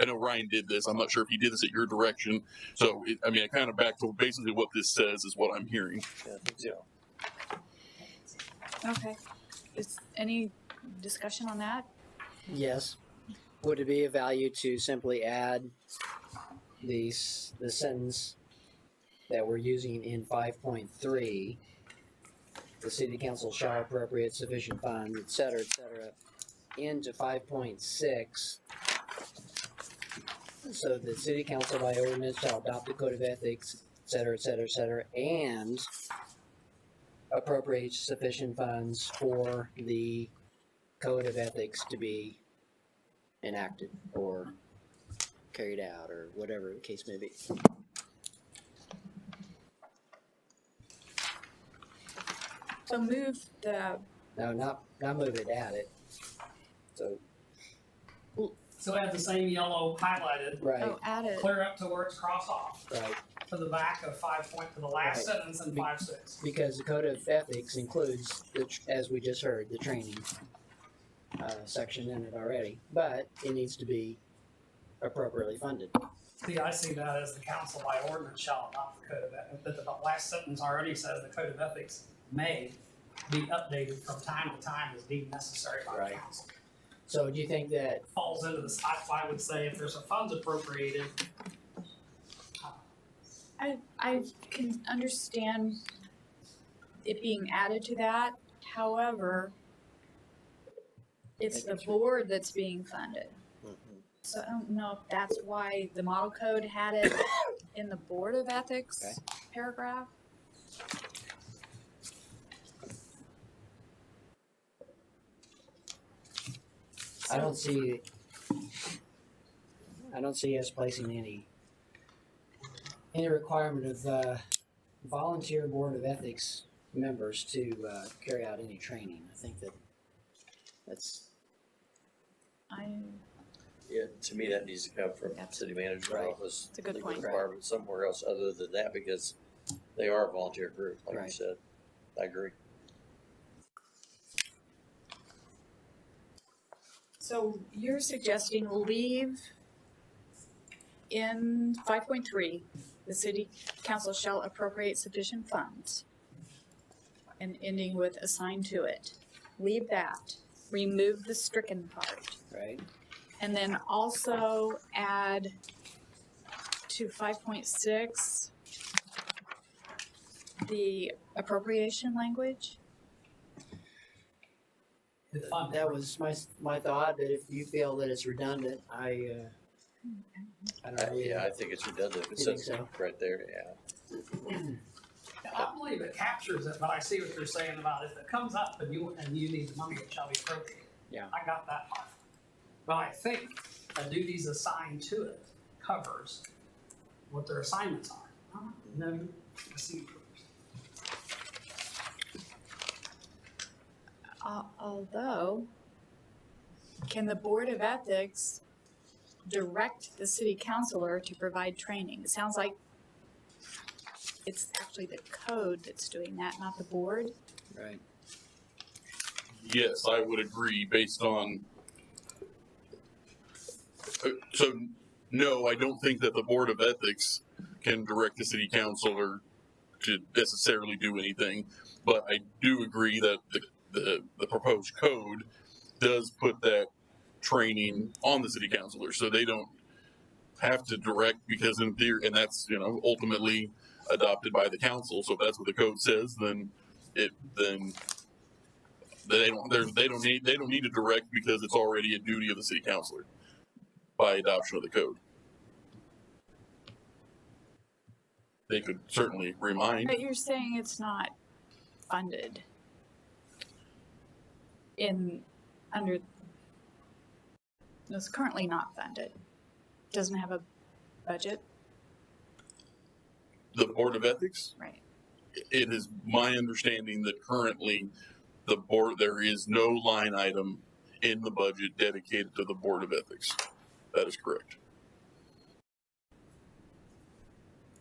I know Ryan did this. I'm not sure if he did this at your direction. So, I kind of back to basically what this says is what I'm hearing. Yeah, I think so. Okay. Is any discussion on that? Yes. Would it be of value to simply add the sentence that we're using in 5.3, the city council shall appropriate sufficient funds, et cetera, into 5.6. So the city council by ordinance shall adopt a code of ethics, et cetera, and appropriate sufficient funds for the code of ethics to be enacted or carried out or whatever the case may be. So move the, No, not move it, add it. So, So add the same yellow highlighted, right, oh, add it. clear up to where it's crossed off, right. to the back of 5 point, to the last Right. sentence in 5.6. Because the code of ethics includes, as we just heard, the training section in it already, but it needs to be appropriately funded. See, I see that as the council by ordinance shall adopt the code of ethics, but the last sentence already says the code of ethics may be updated from time to time as deemed necessary by the Right. council. So do you think that, Falls into this, I would say if there's a funds appropriated, I can understand it being added to that, however, it's the board that's being funded. So I don't know if that's why the model code had it in the Board of Ethics Okay. paragraph. I don't see us placing any requirement of volunteer board of ethics members to carry out any training. I think that's Yeah, to me, that needs to come from That's- city manager's Right. office. It's a good legal point. requirement somewhere else other than that, because they are a volunteer group, like you Right. said. I agree. So you're suggesting leave in 5.3, the city council shall appropriate sufficient funds, and ending with assigned to it. Leave that, remove the stricken part, right. and then also add to 5.6 the appropriation language. the fund. That was my thought. But if you feel that it's redundant, I don't know. Yeah, I think it's redundant. It You think says so? right there, yeah. I believe it captures it, but I see what you're saying about if it comes up and you need the money, it shall be appropriated. Yeah. I got that part. But I think the duties assigned to it covers what their assignments are. No, I see. Although, can the Board of Ethics direct the city councilor to provide training? It sounds like it's actually the code that's doing that, not the board. Right. Yes, I would agree based on. So, no, I don't think that the Board of Ethics can direct the city councilor to necessarily do anything, but I do agree that the proposed code does put that training on the city councilor, so they don't have to direct, because in theory, and that's, ultimately adopted by the council. So if that's what the code says, then they don't need to direct, because it's already a duty of the city councilor by adoption of the code. They could certainly remind. But you're saying it's not funded it's currently not funded. Doesn't have a budget, The Board of Ethics, right? it is my understanding that currently the board, there is no line item in the budget dedicated to the Board of Ethics. That is correct.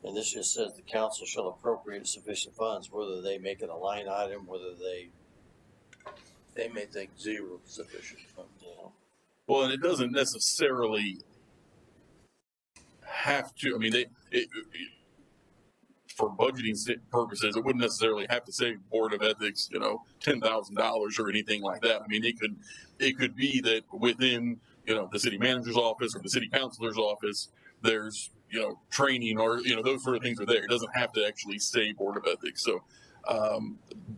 And this just says the council shall appropriate sufficient funds, whether they make it a line item, whether they may think zero sufficient. Well, and it doesn't necessarily have to. I mean, for budgeting purposes, it wouldn't necessarily have to say Board of Ethics, $10,000 or anything like that. I mean, it could be that within, the city manager's office or the city councilor's office, there's, training or, those sort of things are there. It doesn't have to actually say Board of Ethics. So,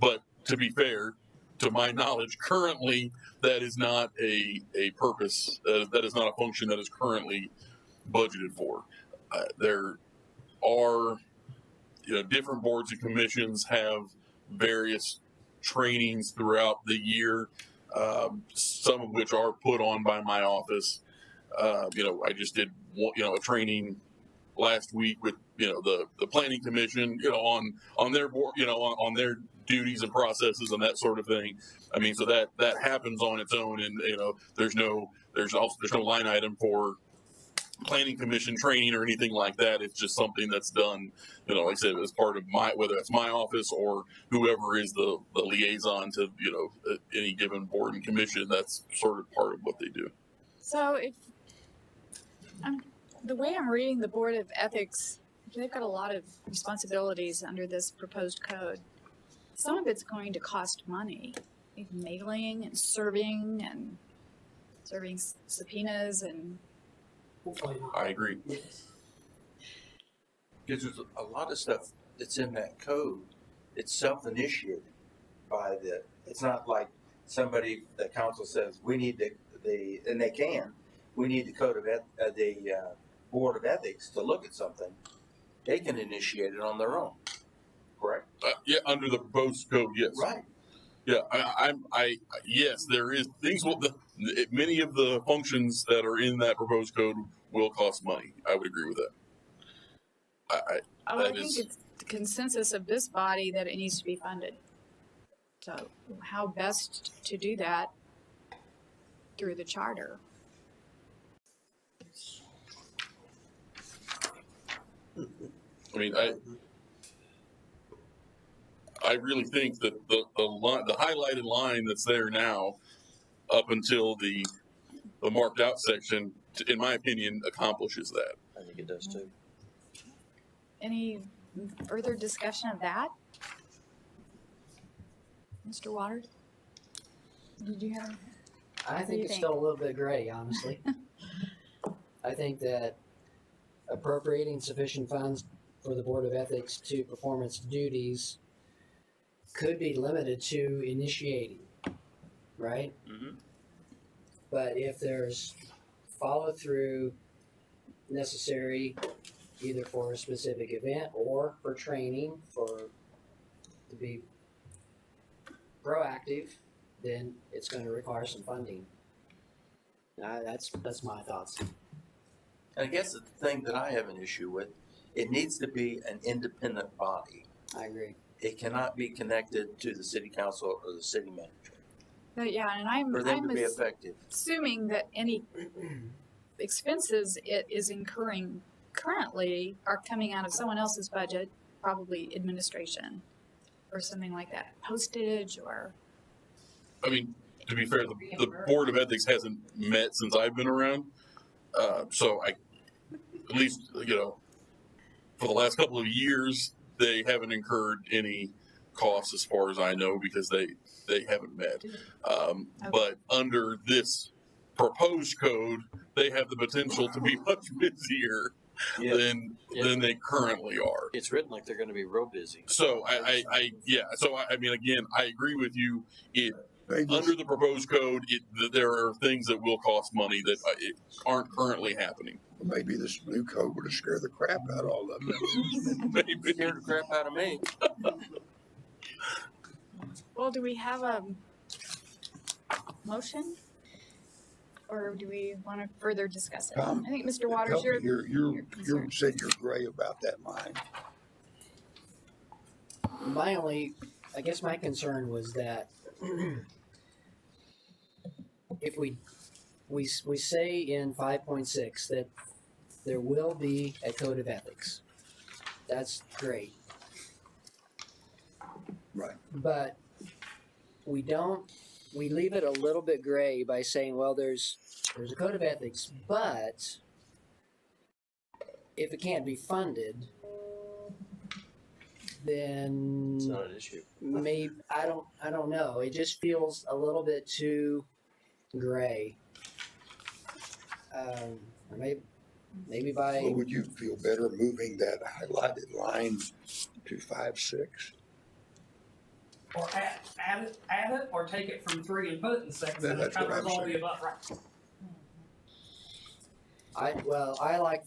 but to be fair, to my knowledge, currently that is not a purpose. That is not a function that is currently budgeted for. There are, different boards and commissions have various trainings throughout the year, some of which are put on by my office. I just did a training last week with the planning commission on their board, on their duties and processes and that sort of thing. I mean, so that happens on its own, and there's no line item for planning commission training or anything like that. It's just something that's done, like I said, as part of whether it's my office or whoever is the liaison to any given board and commission. That's sort of part of what they do. So if the way I'm reading the Board of Ethics, they've got a lot of responsibilities under this proposed code. Some of it's going to cost money, like mailing and serving subpoenas and. Hopefully not. I agree. Yes. Because there's a lot of stuff that's in that code. It's self-initiated by it's not like somebody, the council says, we need and they can, we need the code of the Board of Ethics to look at something. They can initiate it on their own, correct? Yeah, under the proposed code, yes. Right. Yeah, yes, there is things. Many of the functions that are in that proposed code will cost money. I would agree with that. I think it's the consensus of this body that it needs to be funded. So how best to do that through the charter? I mean, I really think that the highlighted line that's there now, up until the marked out section, in my opinion, accomplishes that. I think it does too. Any further discussion of that? Mr. Waters? Did you have? I do think you it's think? still a little bit gray, honestly. I think that appropriating sufficient funds for the Board of Ethics to perform its duties could be limited to initiating, right? Mm-hmm. But if there's follow through necessary either for a specific event or for training to be proactive, then it's going to require some funding. That's my thoughts. And I guess the thing that I have an issue with, it needs to be an independent body. I agree. It cannot be connected to the city council or the city manager But yeah, and for them to be effective. assuming that any expenses it is incurring currently are coming out of someone else's budget, probably administration or something like that, postage or. I mean, to be fair, the Board of Ethics hasn't met since I've been around. So at least, for the last couple of years, they haven't incurred any costs as far as I know because they haven't met. But under this proposed code, they have the potential to be much busier than they currently are. It's written like they're going to be real busy. So I mean, again, I agree with you. They just, Under the proposed code, there are things that will cost money that aren't currently happening. maybe this new code would have scared the crap out of all of them. Maybe. Scared the crap out of me. Well, do we have a motion? Or do we want to further discuss it? Tom, I think Mr. Waters, Help me, you concerned. said you're gray about that line. I guess my concern was that if we say in 5.6 that there will be a code of ethics, that's great. Right. But we leave it a little bit gray by saying, well, there's a code of ethics, but if it can't be funded, then It's not an issue. maybe I don't know. It just feels a little bit too gray. Or maybe by, Well, would you feel better moving that highlighted line to 5.6? Or add it, or take it from 3 and put it in 6, and it That's what covers I'm all the saying. above, right? I like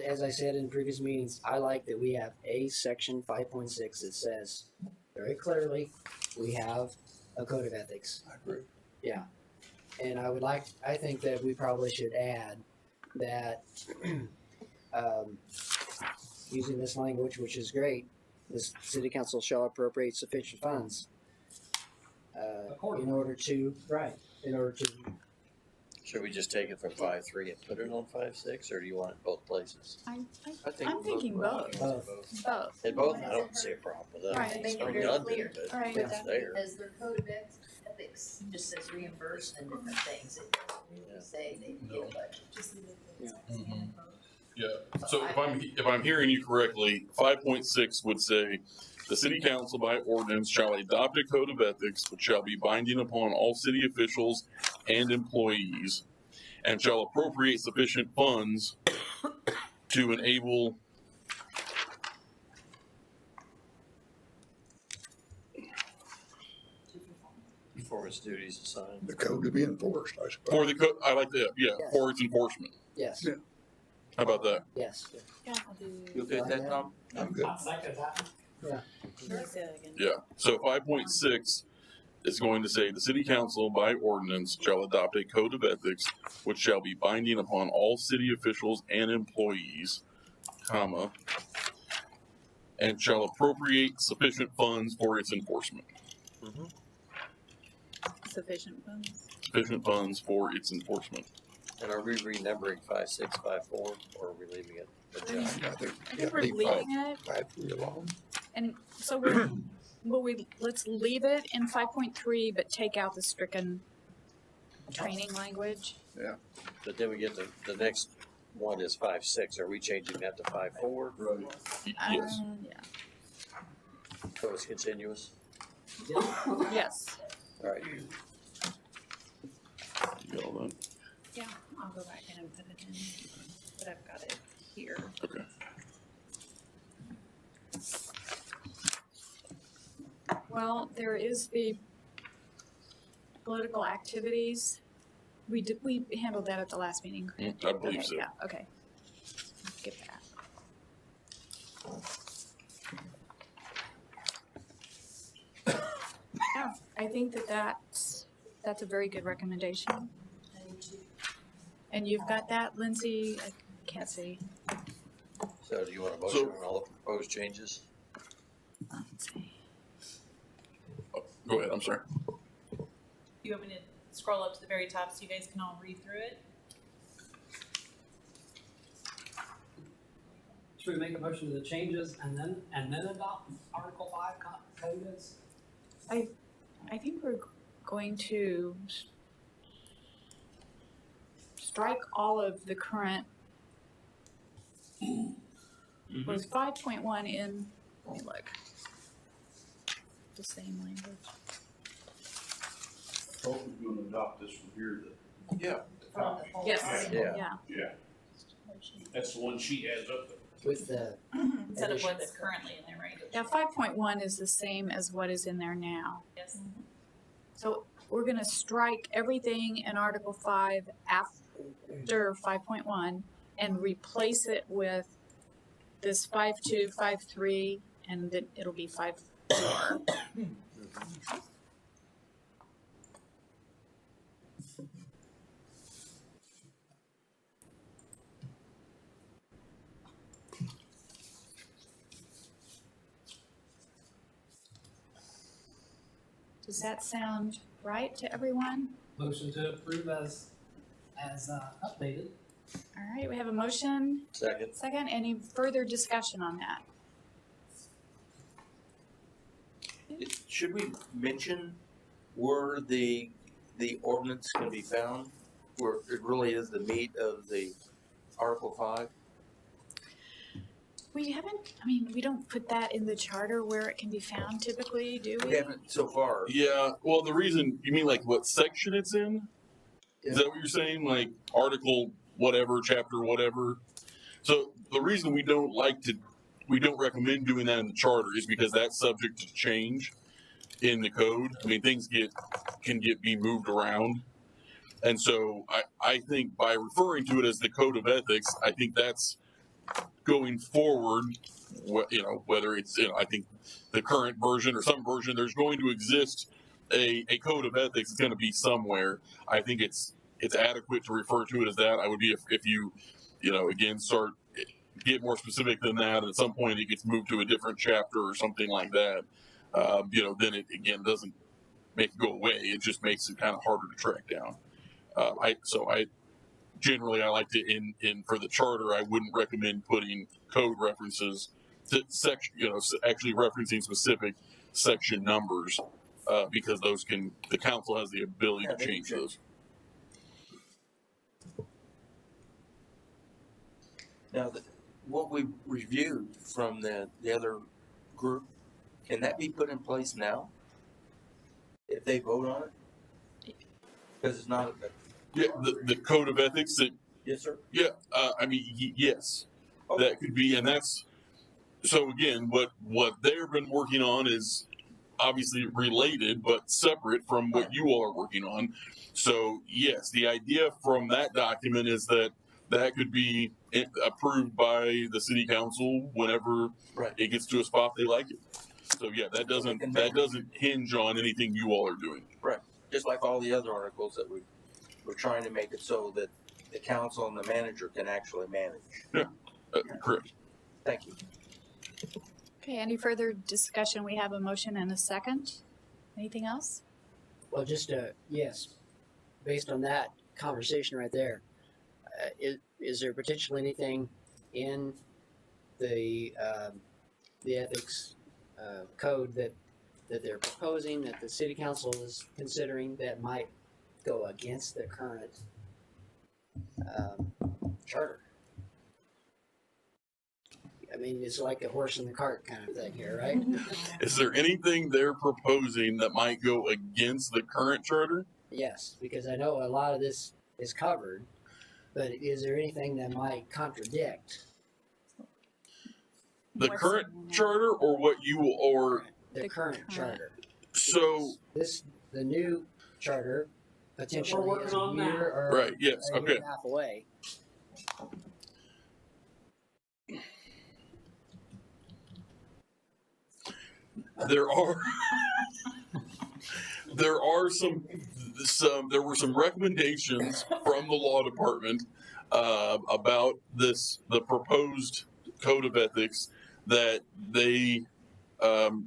as I said in previous meetings, I like that we have a section 5.6 that says very clearly, we have a code of ethics. I agree. And I think that we probably should add that, using this language, which is great, this city council shall appropriate sufficient funds, in order to, Should we just take it from 5.3 and put it on 5.6, or do you want it both places? I'm think thinking both. Both. And both, I don't see a problem with that. Right. It's Make it very redundant, clear. but Right. it's there. As the code of ethics just says reimbursed and different things, it doesn't really say they get a budget. Just leave it. Yeah, so if I'm hearing you correctly, 5.6 would say, the city council by ordinance shall adopt a code of ethics which shall be binding upon all city officials and employees, and shall appropriate sufficient funds to enable For its duties assigned. The code to be enforced, I suppose. for the I like that, yeah, Yes. for its enforcement. yes, Yeah. How about that? yes. Yeah, I'll do. You okay with that, Tom? I'm good. I second that. Say that again. Yeah, so 5.6 is going to say, the city council by ordinance shall adopt a code of ethics which shall be binding upon all city officials and employees, comma, and shall appropriate sufficient funds for its enforcement. Sufficient funds. Sufficient funds for its enforcement. And are we renumbering 5.6, 5.4, or are we leaving it? I think, I think we're leaving it, 5.3 alone. and so let's leave it in 5.3, but take out the stricken training language. But then we get the next one is 5.6. Are we changing that to 5.4? Right. Yes. Yeah. So it's continuous? Yes. All right. You got all that? Yeah, I'll go back in and put it in, but I've got it here. Okay. Well, there is the political activities. We handled that at the last meeting, correct? I believe Okay, so. yeah, okay. Get that. Yeah, I think that's a very good recommendation. And you've got that, Lindsay? I can't see. So do you want a motion on all the proposed changes? Let's see. Go ahead, I'm sorry. You want me to scroll up to the very top so you guys can all read through it? Should we make a motion to the changes and then adopt Article 5 code as? I think we're going to strike all of the current, was 5.1 in, let me look. The same language. Hope we're gonna adopt this from here, Yeah. From the whole Yes, thing. Yeah. yeah. that's the one she adds up there. With the, Instead of what's currently in there, right? Yeah, 5.1 is the same as what is in there now. Yes. So we're gonna strike everything in Article 5 after 5.1 and replace it with this 5.2, 5.3, and then it'll be 5.4. Does that sound right to everyone? Motion to approve as updated. All right, we have a motion. Second? Second, any further discussion on that? Should we mention where the ordinance can be found? Where it really is the meat of the Article 5? We haven't, I mean, we don't put that in the charter where it can be found typically, do We we? haven't so far. Yeah, well, the reason, you mean like what section it's in? Is that what you're saying? Like Article whatever, chapter whatever. So the reason we don't recommend doing that in the charter is because that's subject to change in the code. I mean, things can be moved around. And so I think by referring to it as the code of ethics, I think that's going forward, whether it's, I think the current version or some version, there's going to exist a code of ethics. It's going to be somewhere. I think it's adequate to refer to it as that. I would be if you, again, get more specific than that. At some point, it gets moved to a different chapter or something like that. Then it again doesn't make it go away. It just makes it kind of harder to track down. I generally like to in for the charter. I wouldn't recommend putting code references to section, actually referencing specific section numbers because the council has the ability to change those. Now, what we reviewed from the other group, can that be put in place now? If they vote on it? Because it's not. Yeah, the code of ethics. Yes, sir. Yeah, yes, Okay. that could be, and that's so. Again, what they've been working on is obviously related but separate from what you all are working on. So yes, the idea from that document is that could be approved by the city council whenever it gets to a spot they like it. So yeah, that doesn't hinge on anything you all are doing. Right. Just like all the other articles that we're trying to make it so that the council and the manager can actually manage. Yeah, correct. Thank you. Okay, any further discussion? We have a motion and a second. Anything else? Well, just, yes, based on that conversation right there, is there potentially anything in the ethics code that they're proposing, that the city council is considering, that might go against the current charter? I mean, it's like a horse in the cart kind of thing here, right? Is there anything they're proposing that might go against the current charter? Yes, because I know a lot of this is covered, but is there anything that might contradict The What's current in there? charter or what you or the current charter? so The new charter potentially working is a on year that. or right, yes, a year okay. and a half away. There were some recommendations from the law department about the proposed code of ethics that they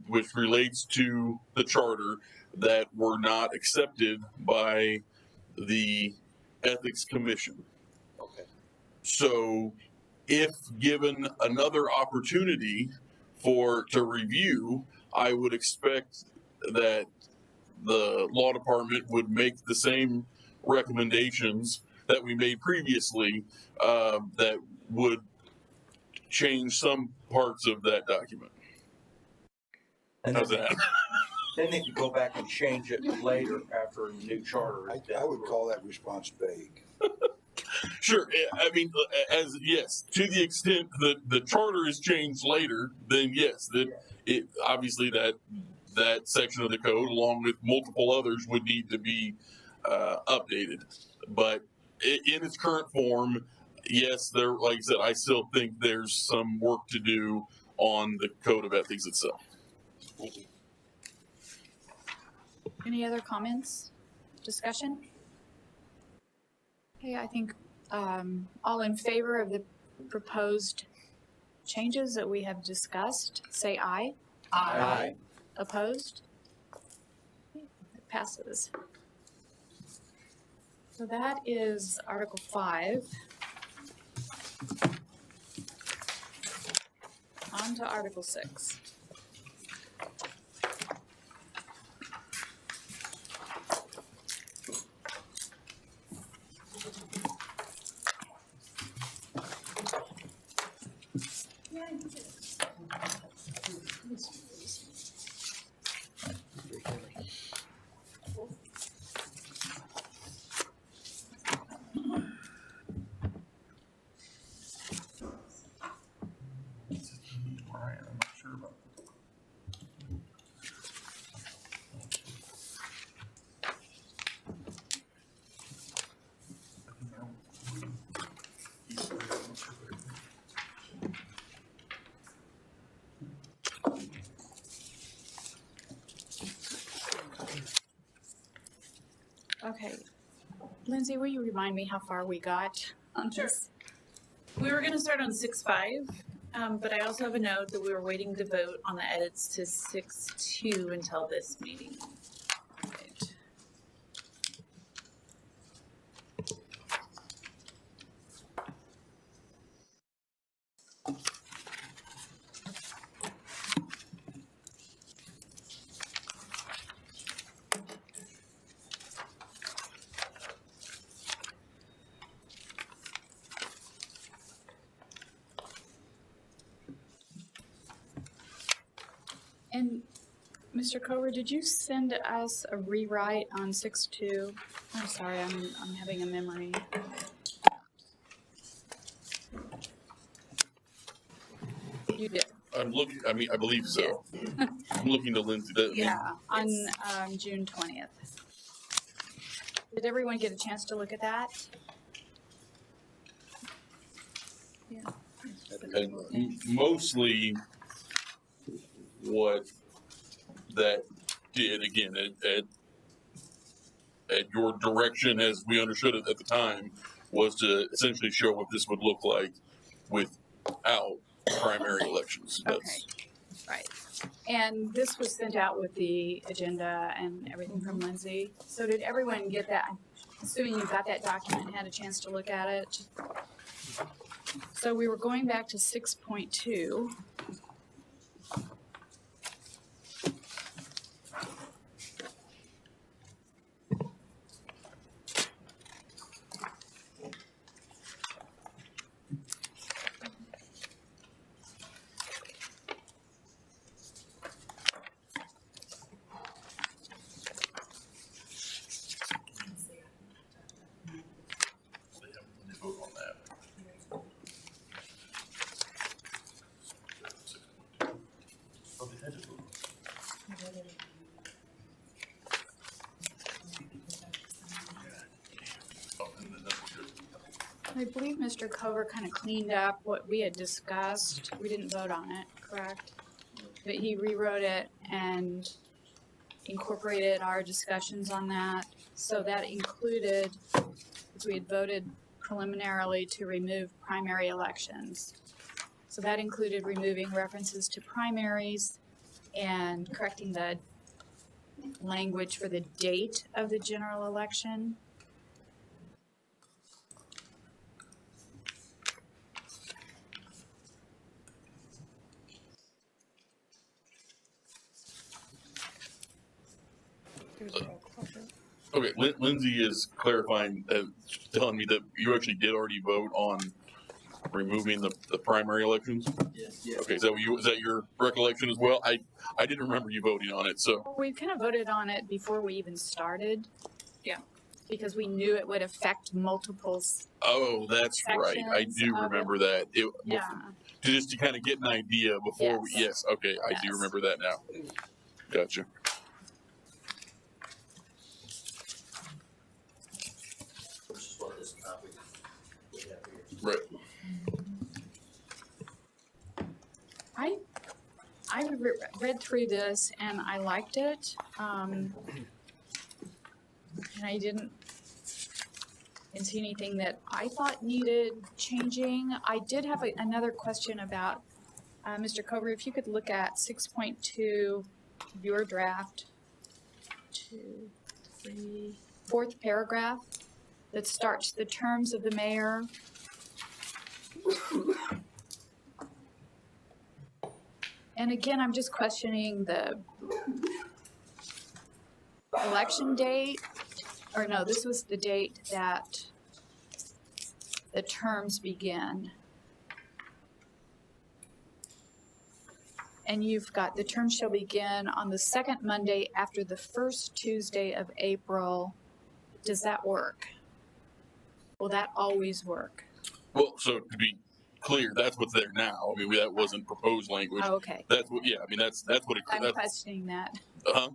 which relates to the charter that were not accepted by the ethics commission. Okay. So if given another opportunity to review, I would expect that the law department would make the same recommendations that we made previously that would change some parts of that document. And How's that? Then they can go back and change it later after a new charter is I would call that response vague. Sure. I mean, yes, to the extent that the charter is changed later, then yes, it obviously that section of the code, along with multiple others, would need to be updated. But in its current form, yes, like I said, I still think there's some work to do on the code of ethics itself. Any other comments? Discussion? Okay, I think all in favor of the proposed changes that we have discussed, say aye. Aye. Opposed? Okay, it passes. So that is Article 5. On to Article 6. Okay. Lindsay, will you remind me how far we got on Sure. this? We were gonna start on 6.5, but I also have a note that we were waiting to vote on the edits to 6.2 until this meeting. Right. And Mr. Cover, did you send us a rewrite on 6.2? I'm sorry, I'm having a memory. You did. I'm looking, I mean, I believe so. I'm looking to Lindsay. Yeah, on June 20th. Did everyone get a chance to look at that? And mostly what that did, again, at your direction, as we understood it at the time, was to essentially show what this would look like without primary elections. Okay, right. And this was sent out with the agenda and everything from Lindsay. So did everyone get that? Assuming you got that document and had a chance to look at it. So we were going back to 6.2. Vote on that. Oh, they had to vote. Oh, and then that's good. I believe Mr. Cover kind of cleaned up what we had discussed. We didn't vote on it, correct? But he rewrote it and incorporated our discussions on that. So that included, we had voted preliminarily to remove primary elections. So that included removing references to primaries and correcting the language for the date of the general election. Okay, Lindsay is clarifying, telling me that you actually did already vote on removing the primary elections? Yes. Okay, is that your recollection as well? I didn't remember you voting on it, so. We kind of voted on it before we even started. Yeah. Because we knew it would affect multiples. Oh, that's right. I Sections do of remember that. Yeah. Just to kind of get an idea before we, Yes. yes, okay, I do Yes. remember that now. Gotcha. Which is what this copy we have here. Right. I read through this and I liked it. And I didn't see anything that I thought needed changing. I did have another question about, Mr. Cover, if you could look at 6.2, your draft, 2, 3, fourth paragraph that starts the terms of the mayor. And again, I'm just questioning the election date, or no, this was the date that the terms begin. And you've got, the term shall begin on the second Monday after the first Tuesday of April. Does that work? Will that always work? Well, so to be clear, that's what's there now. I mean, that wasn't proposed language. Oh, okay. That's what, yeah, I mean, that's what it, I'm questioning that. uh-huh.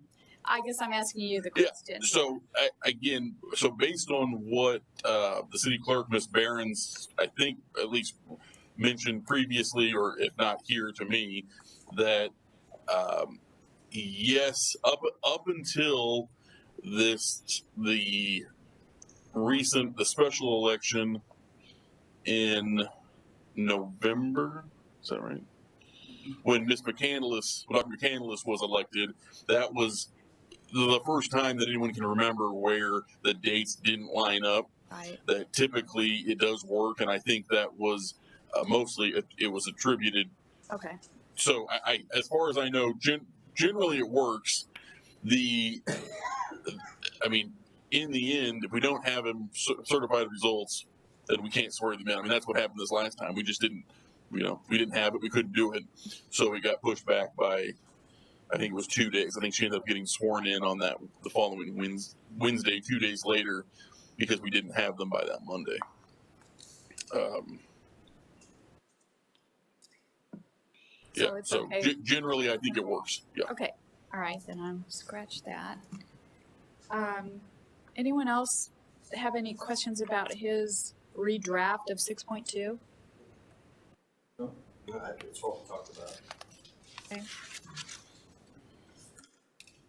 I guess I'm asking you the Yeah, question. so again, so based on what the city clerk, Ms. Behrens, I think at least mentioned previously, or if not here to me, that yes, up until the special election in November. Is that right? When Dr. McCandless was elected, that was the first time that anyone can remember where the dates didn't line up. Right. That typically it does work, and I think that was mostly it was attributed. Okay. So I as far as I know, generally it works. I mean, in the end, if we don't have him certified results, then we can't swear them in. I mean, that's what happened this last time. We just didn't, we didn't have it. We couldn't do it, so it got pushed back by, I think it was 2 days. I think she ended up getting sworn in on that the following Wednesday, 2 days later, because we didn't have them by that Monday. So it's okay. Generally, I think it works. Yeah. Okay. All right, then I'll scratch that. Anyone else have any questions about his redraft of 6.2? No, that's what we talked about. Okay.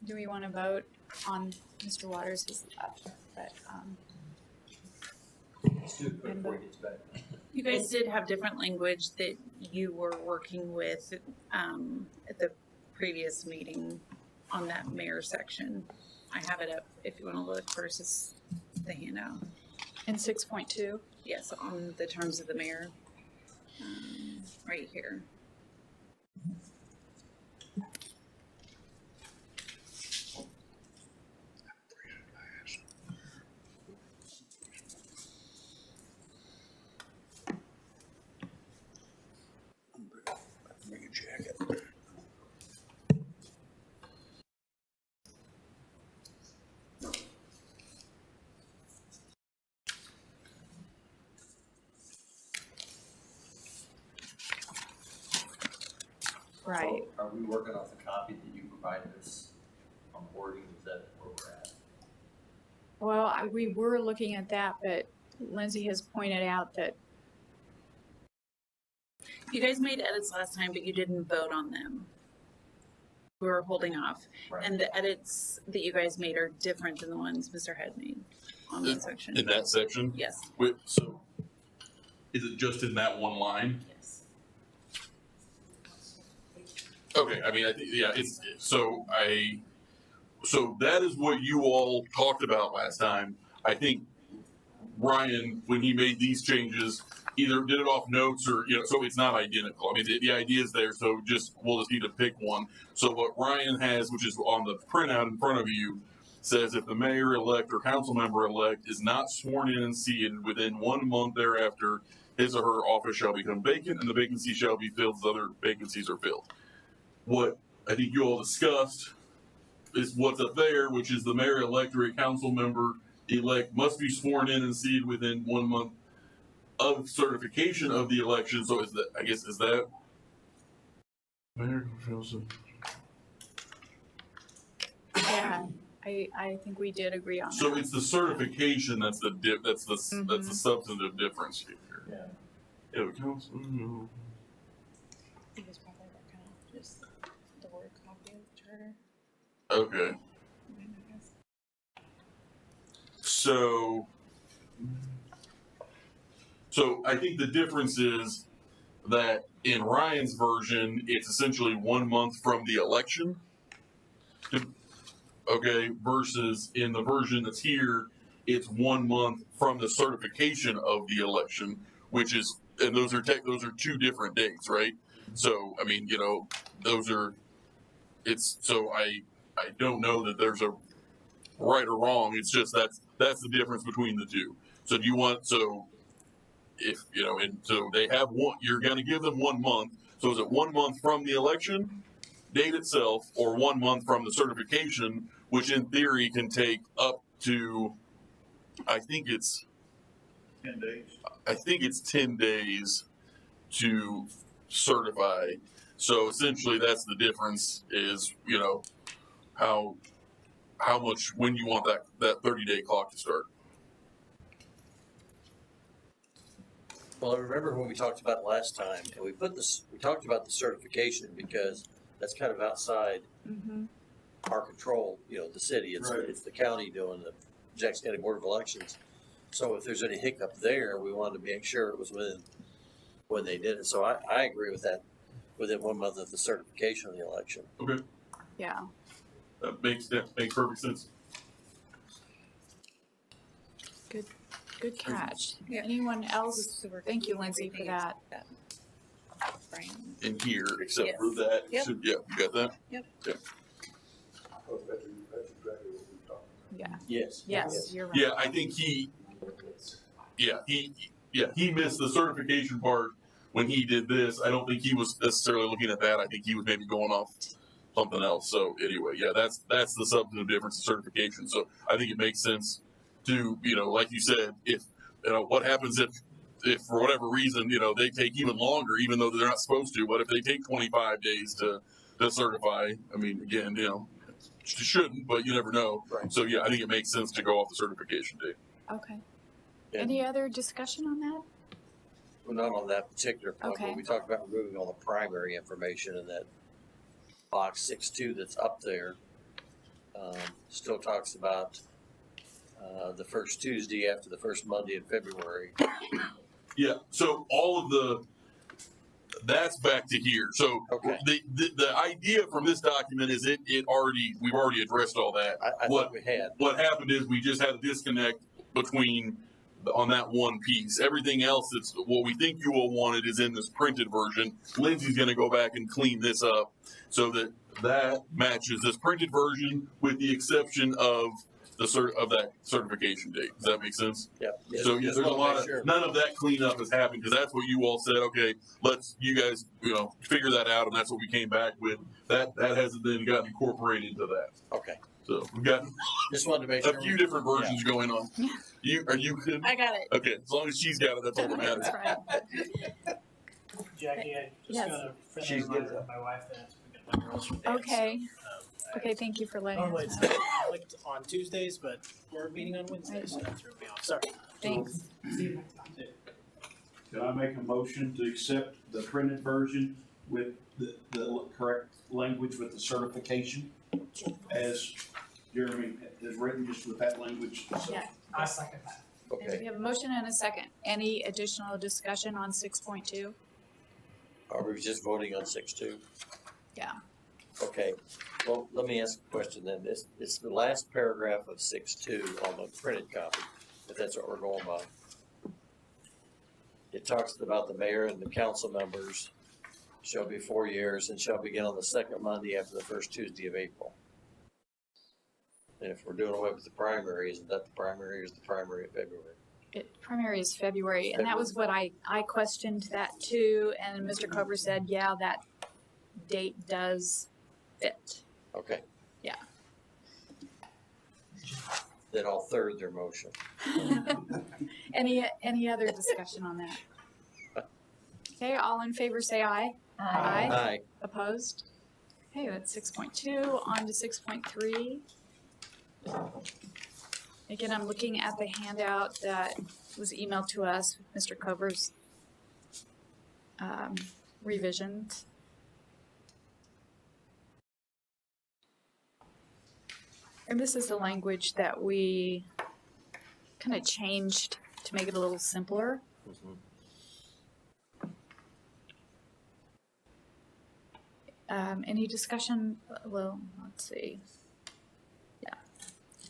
Do we want to vote on Mr. Waters? He's left, but, Let's do it before he gets back. You guys did have different language that you were working with at the previous meeting on that mayor section. I have it up if you want to look versus the handout. in 6.2? Yes, on the terms of the mayor, right here. Bring a jacket. Right. So are we working off the copy that you provided us on wording? Is that where we're at? Well, we were looking at that, but Lindsay has pointed out that, You guys made edits last time, but you didn't vote on them. We were holding off. Right. And the edits that you guys made are different than the ones Mr. Head made on that section. In that section? Yes, So, is it just in that one line? yes. Okay, I mean, I think, yeah, so that is what you all talked about last time. I think Ryan, when he made these changes, either did it off notes or, so it's not identical. I mean, the idea is there, so we'll just need to pick one. So what Ryan has, which is on the printout in front of you, says if the mayor-elect or council member-elect is not sworn in and seated within 1 month thereafter, his or her office shall become vacant and the vacancy shall be filled as other vacancies are filled. What I think you all discussed is what's up there, which is the mayor-elect or a council member-elect must be sworn in and seated within 1 month of certification of the election. So is that? Mayor, yeah, I think we did agree on that. so it's the certification that's the that's the substantive difference here. Yeah. Yeah, council. I think it's probably that kind of just the word copy of the charter. Okay. So I think the difference is that in Ryan's version, it's essentially 1 month from the election. Okay, versus in the version that's here, it's 1 month from the certification of the election, which is, and those are two different dates, right? So I mean, so I don't know that there's a right or wrong. It's just that's the difference between the two. So do you want if and so they have one, you're going to give them 1 month. So is it 1 month from the election date itself, or 1 month from the certification, which in theory can take up to, I think it's 10 days. I think it's 10 days to certify. So essentially, that's the difference. Is how much, when you want that 30-day clock to start. Well, I remember when we talked about it last time, and we talked about the certification because that's kind of outside Mm-hmm. our control, you know, the city, it's the county doing the Jackson County Board of Elections. So if there's any hiccup there, we wanted to make sure it was within when they did it. So I agree with that, within 1 month of the certification of the election. Okay, Yeah. that makes perfect sense. Good catch. Yeah. Anyone else? Thank you, Lindsay, for that. In here, except Yes. for that, Yep. you got that? Oh, that's exactly what we talked Yeah. Yes. Yes, you're right. Yeah, I think he missed the certification part when he did this. I don't think he was necessarily looking at that. I think he was maybe going off something else. So anyway, yeah, that's the substantive difference in certification. So I think it makes sense to, you know, like you said, if, you know, what happens if for whatever reason, you know, they take even longer, even though they're not supposed to, what if they take 25 days to certify? I mean, again, you know, shouldn't, but you never know. Right. So yeah, I think it makes sense to go off the certification date. Okay. Yeah. Any other discussion on that? Well, not on that particular point, Okay. but we talked about removing all the primary information in that box 6.2 that's up there. Still talks about the first Tuesday after the first Monday in February. Yeah, so all of that's back to here. So Okay. the idea from this document is we've already addressed all that. I What- thought we had. What happened is we just had a disconnect between on that one piece. Everything else that's what we think you all wanted is in this printed version. Lindsay's gonna go back and clean this up so that matches this printed version with the exception of that certification date. Does that make sense? Yep. So yeah, Just there's a wanna lot make of sure. none of that cleanup has happened because that's what you all said. Okay, you guys, you know, figure that out, and that's what we came back with. That hasn't then gotten incorporated into that. Okay. So we've got Just wanted to make sure. a few different versions going on. Are you good? I got it. Okay, as long as she's got it, that's all that matters. That's right. Jackie, I just Yes. got a friendly She's reminder good. of my wife that we got my girls for dance. Okay. I- Okay, thank you for letting Normally us it's know. like on Tuesdays, but we're meeting on Wednesdays, so that threw me off. Sorry. Thanks. See you next time. Can I make a motion to accept the printed version with the correct language with the certification as Jeremy has written, just with that language? So- Yeah. I second that. And we Okay. have a motion and a second. Any additional discussion on 6.2? Are we just voting on 6.2? Yeah. Okay. Well, let me ask a question then. It's the last paragraph of 6.2 on the printed copy, if that's what we're going by. It talks about the mayor and the council members shall be 4 years and shall begin on the second Monday after the first Tuesday of April. And if we're doing away with the primary, isn't that the primary or is the primary in February? Primary is February, and that was what I questioned that too, and Mr. Cover said, yeah, that date does fit. Okay. Yeah. Then I'll third their motion. Any other discussion on that? Okay, all in favor say aye. Aye. Aye. Opposed? Okay, that's 6.2, on to 6.3. Again, I'm looking at the handout that was emailed to us, Mr. Cover's revisions. And this is the language that we kind of changed to make it a little simpler. Any discussion? Well, let's see. Yeah.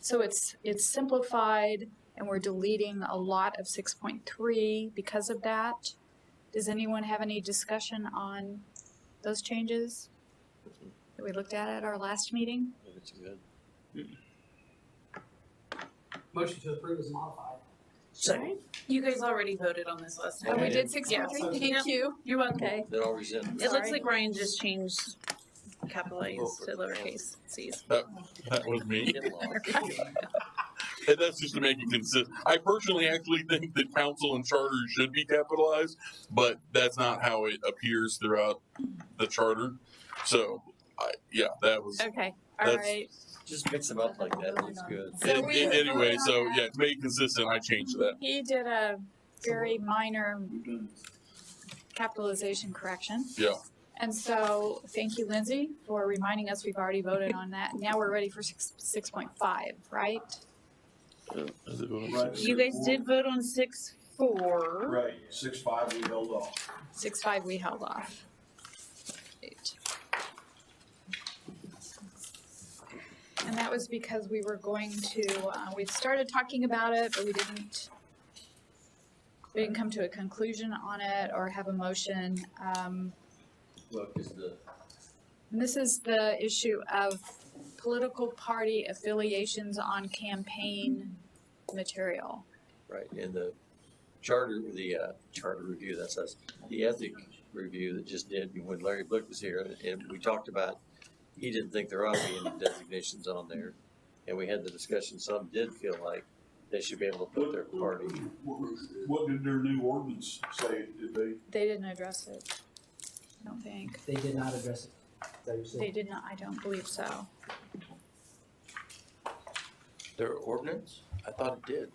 So it's simplified and we're deleting a lot of 6.3 because of that. Does anyone have any discussion on those changes that we looked at our last meeting? It's good. Motion to approve is modified. Second. You guys already voted on this last Oh, time. we Okay. did 6.3, thank you. You're welcome. Okay. Then I'll rescind. It looks Sorry. like Ryan just changed capital A's to lowercase c's. That was me. Get along. And that's just to make it consistent. I personally actually think that council and charter should be capitalized, but that's not how it appears throughout the charter. So, that was. Okay, all That's- right. Just mix them up like that, it looks good. So we Anyway, voted on so that. yeah, to make it consistent, I changed that. He did a very minor capitalization correction. Yeah. And so, thank you, Lindsay, for reminding us we've already voted on that. Now we're ready for 6.5, right? Right. You guys did vote on 6.4. Right, 6.5 we held off. 6.5 we held off. Right. And that was because we were going to, we started talking about it, but we didn't come to a conclusion on it or have a motion. Look, is the, And this is the issue of political party affiliations on campaign material. right, in the charter review, that says, the ethic review that just did, when Larry Blick was here, and we talked about, he didn't think there ought to be any designations on there. And we had the discussion, some did feel like they should be able to put their party. What did their new ordinance say? Did they? They didn't address it, I don't think. They did not address it. Is that what you're saying? They did not, I don't believe so. Their ordinance? I thought it did.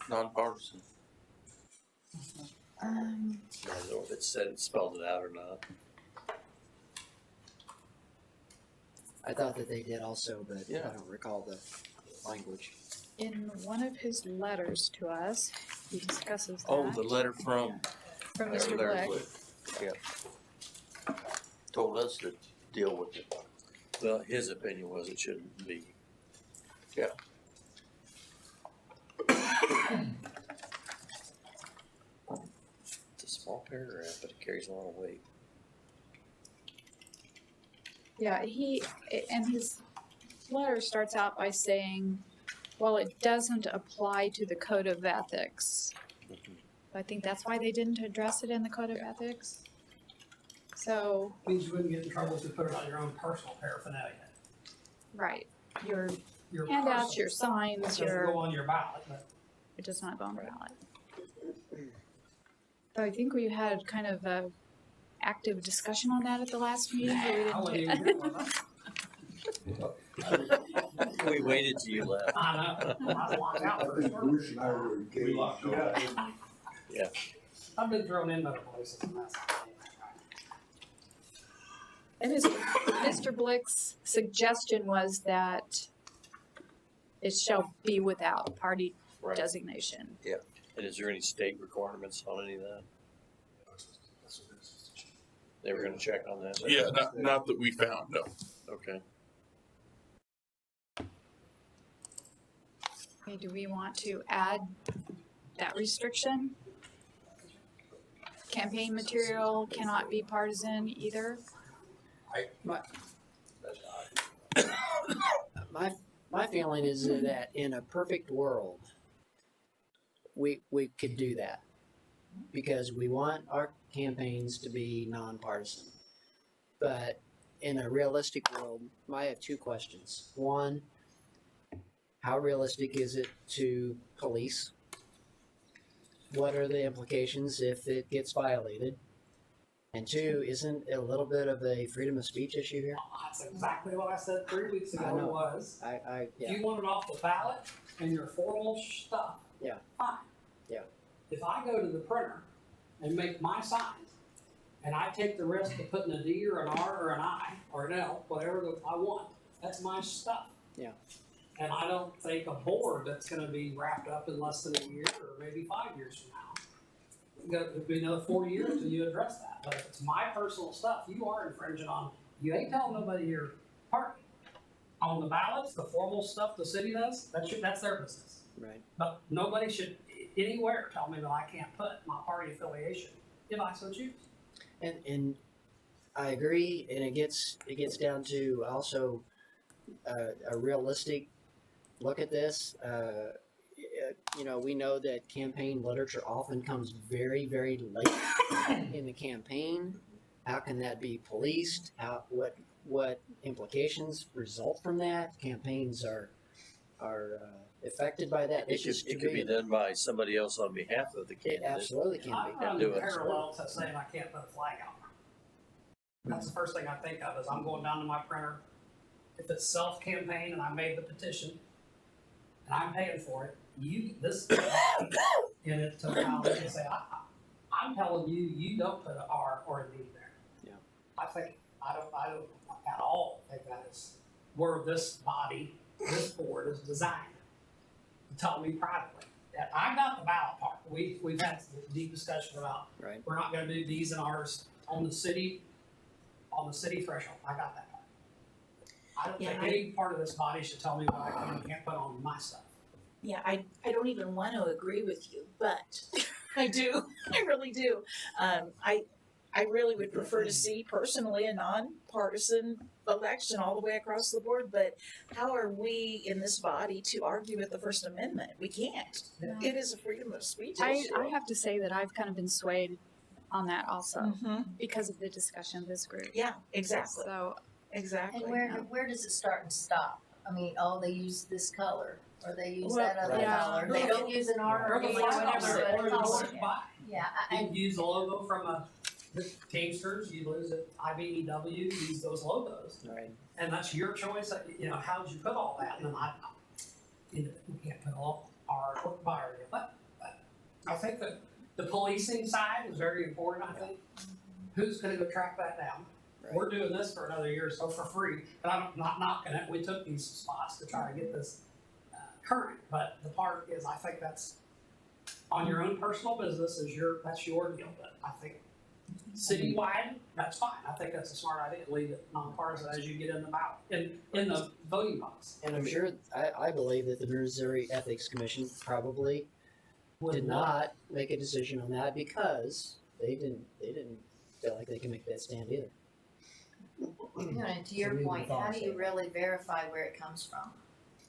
Nonpartisan. I don't know if it said, it spelled it out or not. I thought that they did also, but Yeah. I don't recall the language. In one of his letters to us, he discusses that. Oh, the letter from From Mr. Larry Blick. Blick. Yeah. Told us to deal with it. Well, his opinion was it shouldn't be. Yeah. It's a small paragraph, but it carries a lot of weight. Yeah, and his letter starts out by saying, well, it doesn't apply to the code of ethics. I think that's why they didn't address it in the code of ethics. So, Means you wouldn't get in trouble if you put it on your own personal paraphernalia. right, your Your handouts, personal- your signs, That doesn't go on your ballot, but it does not go on the ballot. So I think we had kind of a active discussion on that at the last meeting, but we I wouldn't didn't. even get one. We waited till you left. I know, I locked out for sure. Bruce and I were We locked engaged. it out. I've been thrown in other places and that's. And Mr. Blick's suggestion was that it shall be without party Right. designation. And is there any state requirements on any of that? They were gonna check on that? Yeah, not that we found, no. Okay. Okay, do we want to add that restriction? Campaign material cannot be partisan either? My feeling is that in a perfect world, we could do that because we want our campaigns to be nonpartisan. But in a realistic world, I have two questions. One, how realistic is it to police? What are the implications if it gets violated? And two, isn't it a little bit of a freedom of speech issue here? That's exactly what I said 3 weeks I ago know. was, I if yeah. you want it off the ballot and your formal stuff. Yeah. Fine. Yeah. If I go to the printer and make my signs, and I take the risk of putting a D or an R or an I or an L, whatever I want, that's my stuff. Yeah. And I don't think a board that's gonna be wrapped up in less than a year or maybe 5 years from now. It'll be another 4 years till you address that. But if it's my personal stuff, you are infringing on, you ain't telling nobody your party. On the ballots, the formal stuff the city does, that's their business. Right. But nobody should anywhere tell me that I can't put my party affiliation if I so choose. And I agree, and it gets down to also a realistic look at this. You know, we know that campaign literature often comes very, very late in the campaign. How can that be policed? What implications result from that? Campaigns are affected by that. It could be done by somebody else on behalf of the It candidate. absolutely can I'm be. running do it. parallel to saying I can't put a flag out. That's the first thing I think of is I'm going down to my printer. If it's self-campaign and I made the petition and I'm paying for it, this in its totality and say, I'm telling you, you don't put an R or a D there. Yeah. I don't at all think that is where this body, this board is designed. Tell me privately. And I got the ballot part. We've had a deep discussion about, Right. we're not gonna do Ds and Rs on the city threshold. I got that part. I don't think any part of this body should tell me what I can and can't put on my stuff. Yeah, I don't even want to agree with you, but I do. I really do. I really would prefer to see personally a nonpartisan election all the way across the board, but how are we in this body to argue with the First Amendment? We can't. Yeah. It is a freedom of speech I issue. have to say that I've kind of been swayed on that also Mhm. because of the discussion of this group. Yeah, exactly, So, exactly. And where does it start and stop? I mean, oh, they use this color, or they use Well, that other yeah. color, they don't use an R Or or the a flag whatever, color, but or a the color. word buy. Yeah, You use the logo from the Teamsters, you lose it, IBEW, use those logos. Right. And that's your choice, you know, how'd you put all that? And then you can't put all our buyer in, but I think that the policing side is very important, I think. Who's gonna go track that down? Right. We're doing this for another year or so for free, but I'm not knocking it, we took these spots to try to get this current, but the part is, I think that's on your own personal business that's your deal, but I think citywide, that's fine, I think that's a smart idea, leave it nonpartisan as you get in the ballot, in the voting box. And I'm sure, I believe that the Missouri Ethics Commission probably did not make a decision on that because they didn't feel like they can make that stand either. You know, and to your point, how do you really verify where it comes from?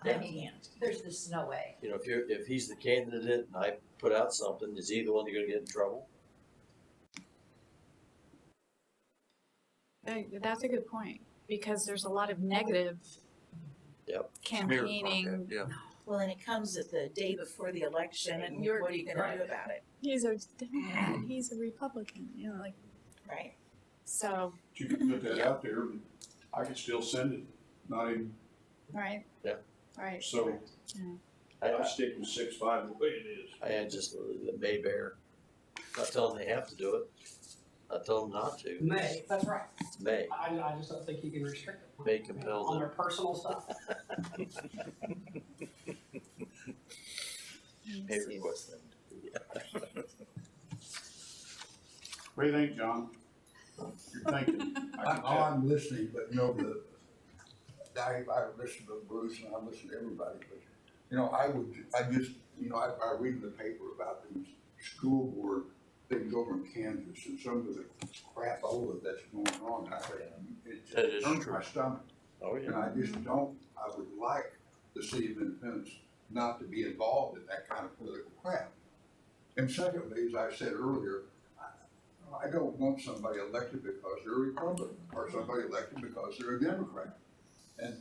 I Yeah. mean, there's just no way. You know, if he's the candidate and I put out something, is he the one that's gonna get in trouble? that's a good point because there's a lot of negative Yep. campaigning. Yeah. Well, and it comes at the day before the election, and what are you gonna do about it, He's a Democrat, he's a Republican, you know, like, right? so, But you can put that out there, and I can still send it, not even, right? Yeah. Right. so I I stick with 6-5 the way it is. had just the Maybear, not telling them they have to do it, not telling them not to, May, that's right, May, I just don't think you can restrict it. May compels On it. their personal stuff. May request them. What do you think, John? You're thinking. I can tell. I'm listening, but you know, I listen to Bruce and I listen to everybody, but, you know, I read the paper about these school board things over in Kansas and some of the crapola that's going on, That it is turns true. my stomach. Oh, And yeah. I just I would like the city of Independence not to be involved in that kind of political crap. And secondly, as I said earlier, I don't want somebody elected because they're a Republican or somebody elected because they're a Democrat. And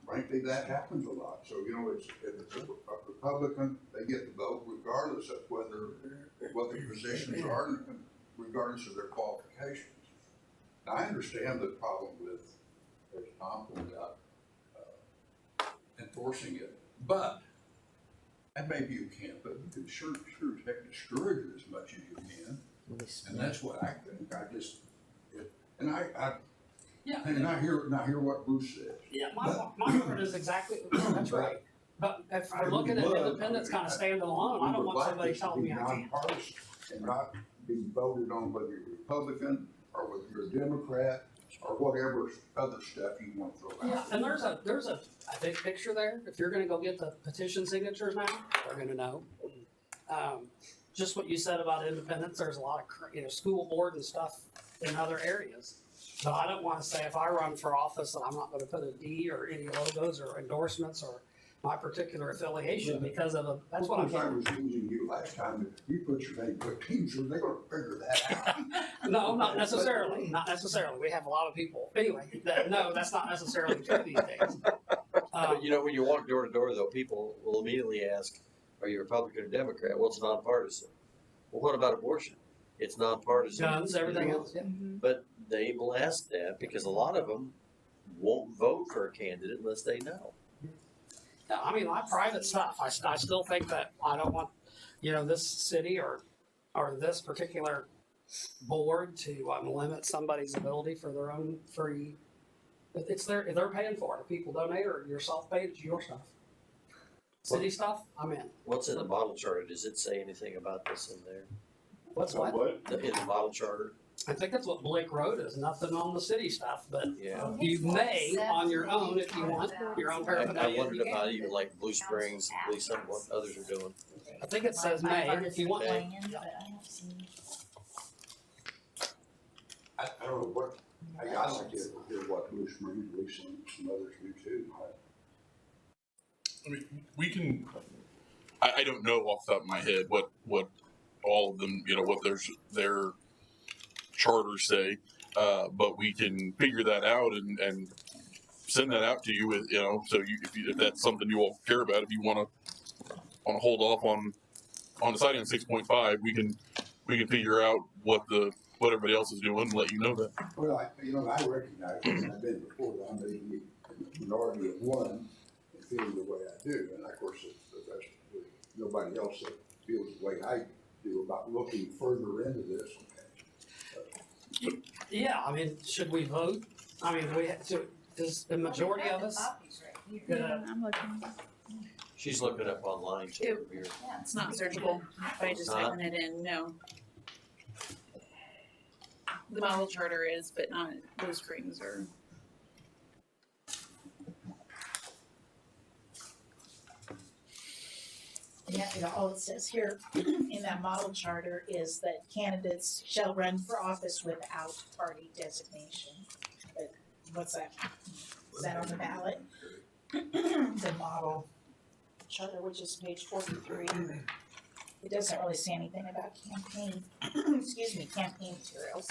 frankly, that happens a lot. So, you know, if it's a Republican, they get the vote regardless of what their positions are and regardless of their qualifications. Now, I understand the problem with, as Tom pointed out, enforcing it, but, and maybe you can't, but you can sure discourage it as much as you can. And that's what I think. Yeah. And I hear what Bruce says. Yeah, my word is exactly, that's right. But if we're looking at independence kind of standing alone, I don't want somebody telling me I can't. Nonpartisan and not be voted on whether you're Republican or whether you're a Democrat or whatever other stuff you want to throw Yeah, out. and there's a big picture there. If you're gonna go get the petition signatures now, they're gonna know. Just what you said about independence, there's a lot of, school board and stuff in other areas. But I don't wanna say if I run for office that I'm not gonna put a D or any logos or endorsements or my particular affiliation because of that's what I'm Of course, I hearing. was losing you last time. If you put your name, put teams, they're gonna figure that out. No, not necessarily, not necessarily. We have a lot of people. Anyway, that's not necessarily true these days. But you know, when you walk door to door though, people will immediately ask, are you Republican or Democrat? Well, it's nonpartisan. Well, what about abortion? It's nonpartisan. Guns, everything else, yeah. But they will ask that because a lot of them won't vote for a candidate unless they know. Yeah, I mean, my private stuff, I still think that I don't want, this city or this particular board to limit somebody's ability for their own free. It's their, if they're paying for it, if people donate or you're self-paid, it's your stuff. City stuff, I'm in. What's in the model charter? Does it say anything about this in there? What's what? In the model charter? I think that's what Blake Road is, nothing on the city stuff, but Yeah. you may on your own if you want, your own I paraphernalia. wondered about even like Blue Springs, at least some of what others are doing. I think it says may if you want. Okay. I don't know what, I like to hear what Blue Springs, at least some others do too. I mean, we can. I don't know off the top of my head what all of them, what their charters say, but we can figure that out and send that out to you with, so if that's something you all care about, if you want to hold off on deciding on 6.5, we can figure out what everybody else is doing and let you know that. Well, I recognize, and I've been before, that I'm the minority of one and feel the way I do. And of course, there's nobody else that feels the way I do about looking further into this. Yeah, I mean, should we vote? I mean, does the majority of us? I'm looking. She's looking up online too. Over here. It's not searchable by just typing it in, no. The model charter is, but not Blue Springs or. Yeah, all it says here in that model charter is that candidates shall run for office without party designation. But what's that? Is that on the ballot? The model charter, which is page 43. It doesn't really say anything about campaign, campaign materials.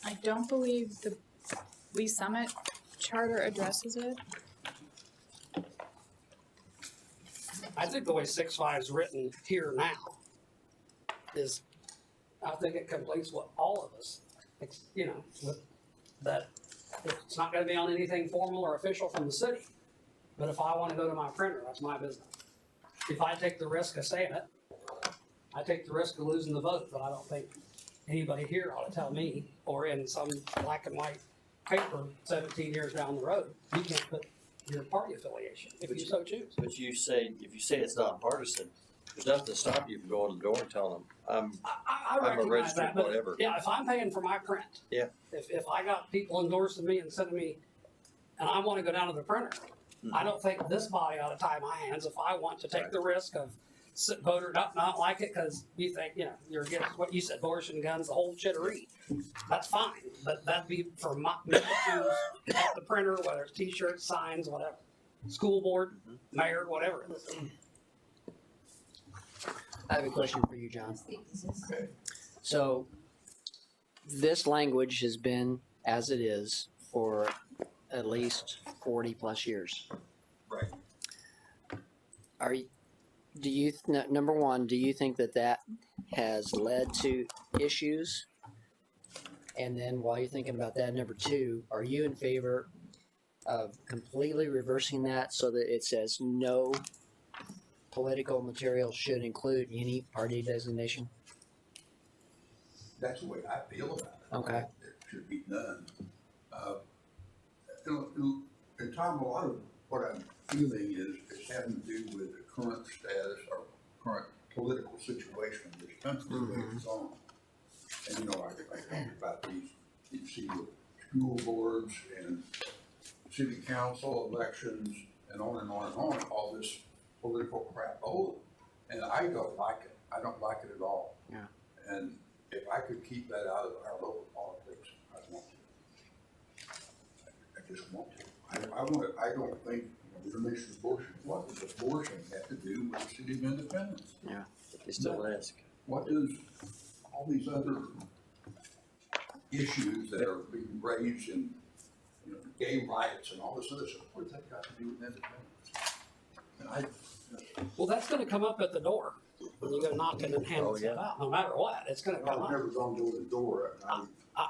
I don't believe the Lee Summit charter addresses it. I think the way 6.5 is written here now is, I think it completes what all of us, with that. It's not going to be on anything formal or official from the city, but if I want to go to my printer, that's my business. If I take the risk of saying it, I take the risk of losing the vote, but I don't think anybody here ought to tell me, or in some black and white paper 17 years down the road, you can't put your party affiliation if you so choose. But if you say it's not partisan, there's nothing to stop you from going to the door and telling them, I I'm a recognize registered that, but whatever. yeah, if I'm paying for my print, Yeah. If I got people endorsing me and sending me, and I want to go down to the printer, I don't think this body ought to tie my hands if I want to take the risk of voter not like it because you think you're against what you said, abortion, guns, the whole shittery. That's fine, but that'd be for me to choose at the printer, whether it's T-shirts, signs, whatever, school board, mayor, whatever it is. I have a question for you, John. So this language has been as it is for at least 40 plus years. Right. Number one, do you think that has led to issues? And then while you're thinking about that, number two, are you in favor of completely reversing that so that it says no political material should include any party designation? That's the way I feel about it. Okay. It should be done. And Tom, a lot of what I'm feeling is having to do with the current status or current political situation in this country, the way it's on. And I think about these, you see the school boards and city council elections and on and on and on, all this political crap. And I don't like it. I don't like it at all. Yeah. And if I could keep that out of our local politics, I'd want to. I just want to. I don't think, you mentioned abortion. What does abortion have to do with the city of Independence? Yeah. They still ask. What does all these other issues that are being raised in, gay rights and all this other stuff, what does that got to do with Independence? And Well, that's going to come up at the door when you go knocking and handing stuff out. No matter what, it's going to come I've up. never gone door to door.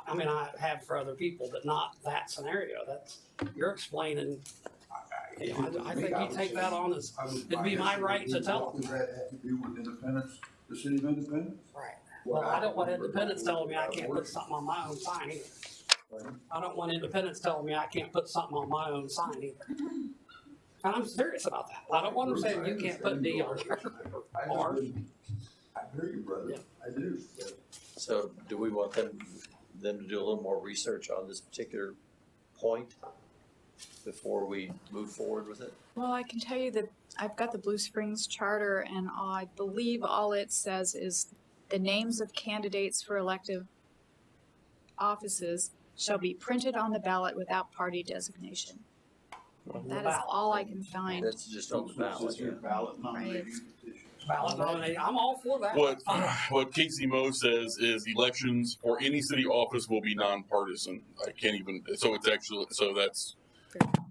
I mean, I have for other people, but not that scenario. You're explaining. You know, I think you take that on as, it'd be my right to tell What does that have to do with Independence, the city of Independence? right. Well, I don't want independents telling me I can't put something on my own sign either. I don't want independents telling me I can't put something on my own sign either. And I'm serious about that. I don't want them saying you can't put D on your R. I hear you, brother, I do. So do we want them to do a little more research on this particular point before we move forward with it? Well, I can tell you that I've got the Blue Springs Charter, and I believe all it says is the names of candidates for elective offices shall be printed on the ballot without party designation. That is all I can find. That's just on the ballot. Your ballot nominating petition. Ballot nominating, I'm all for that. What Casey Moe says is elections for any city office will be nonpartisan. I can't even, so it's actually, so that's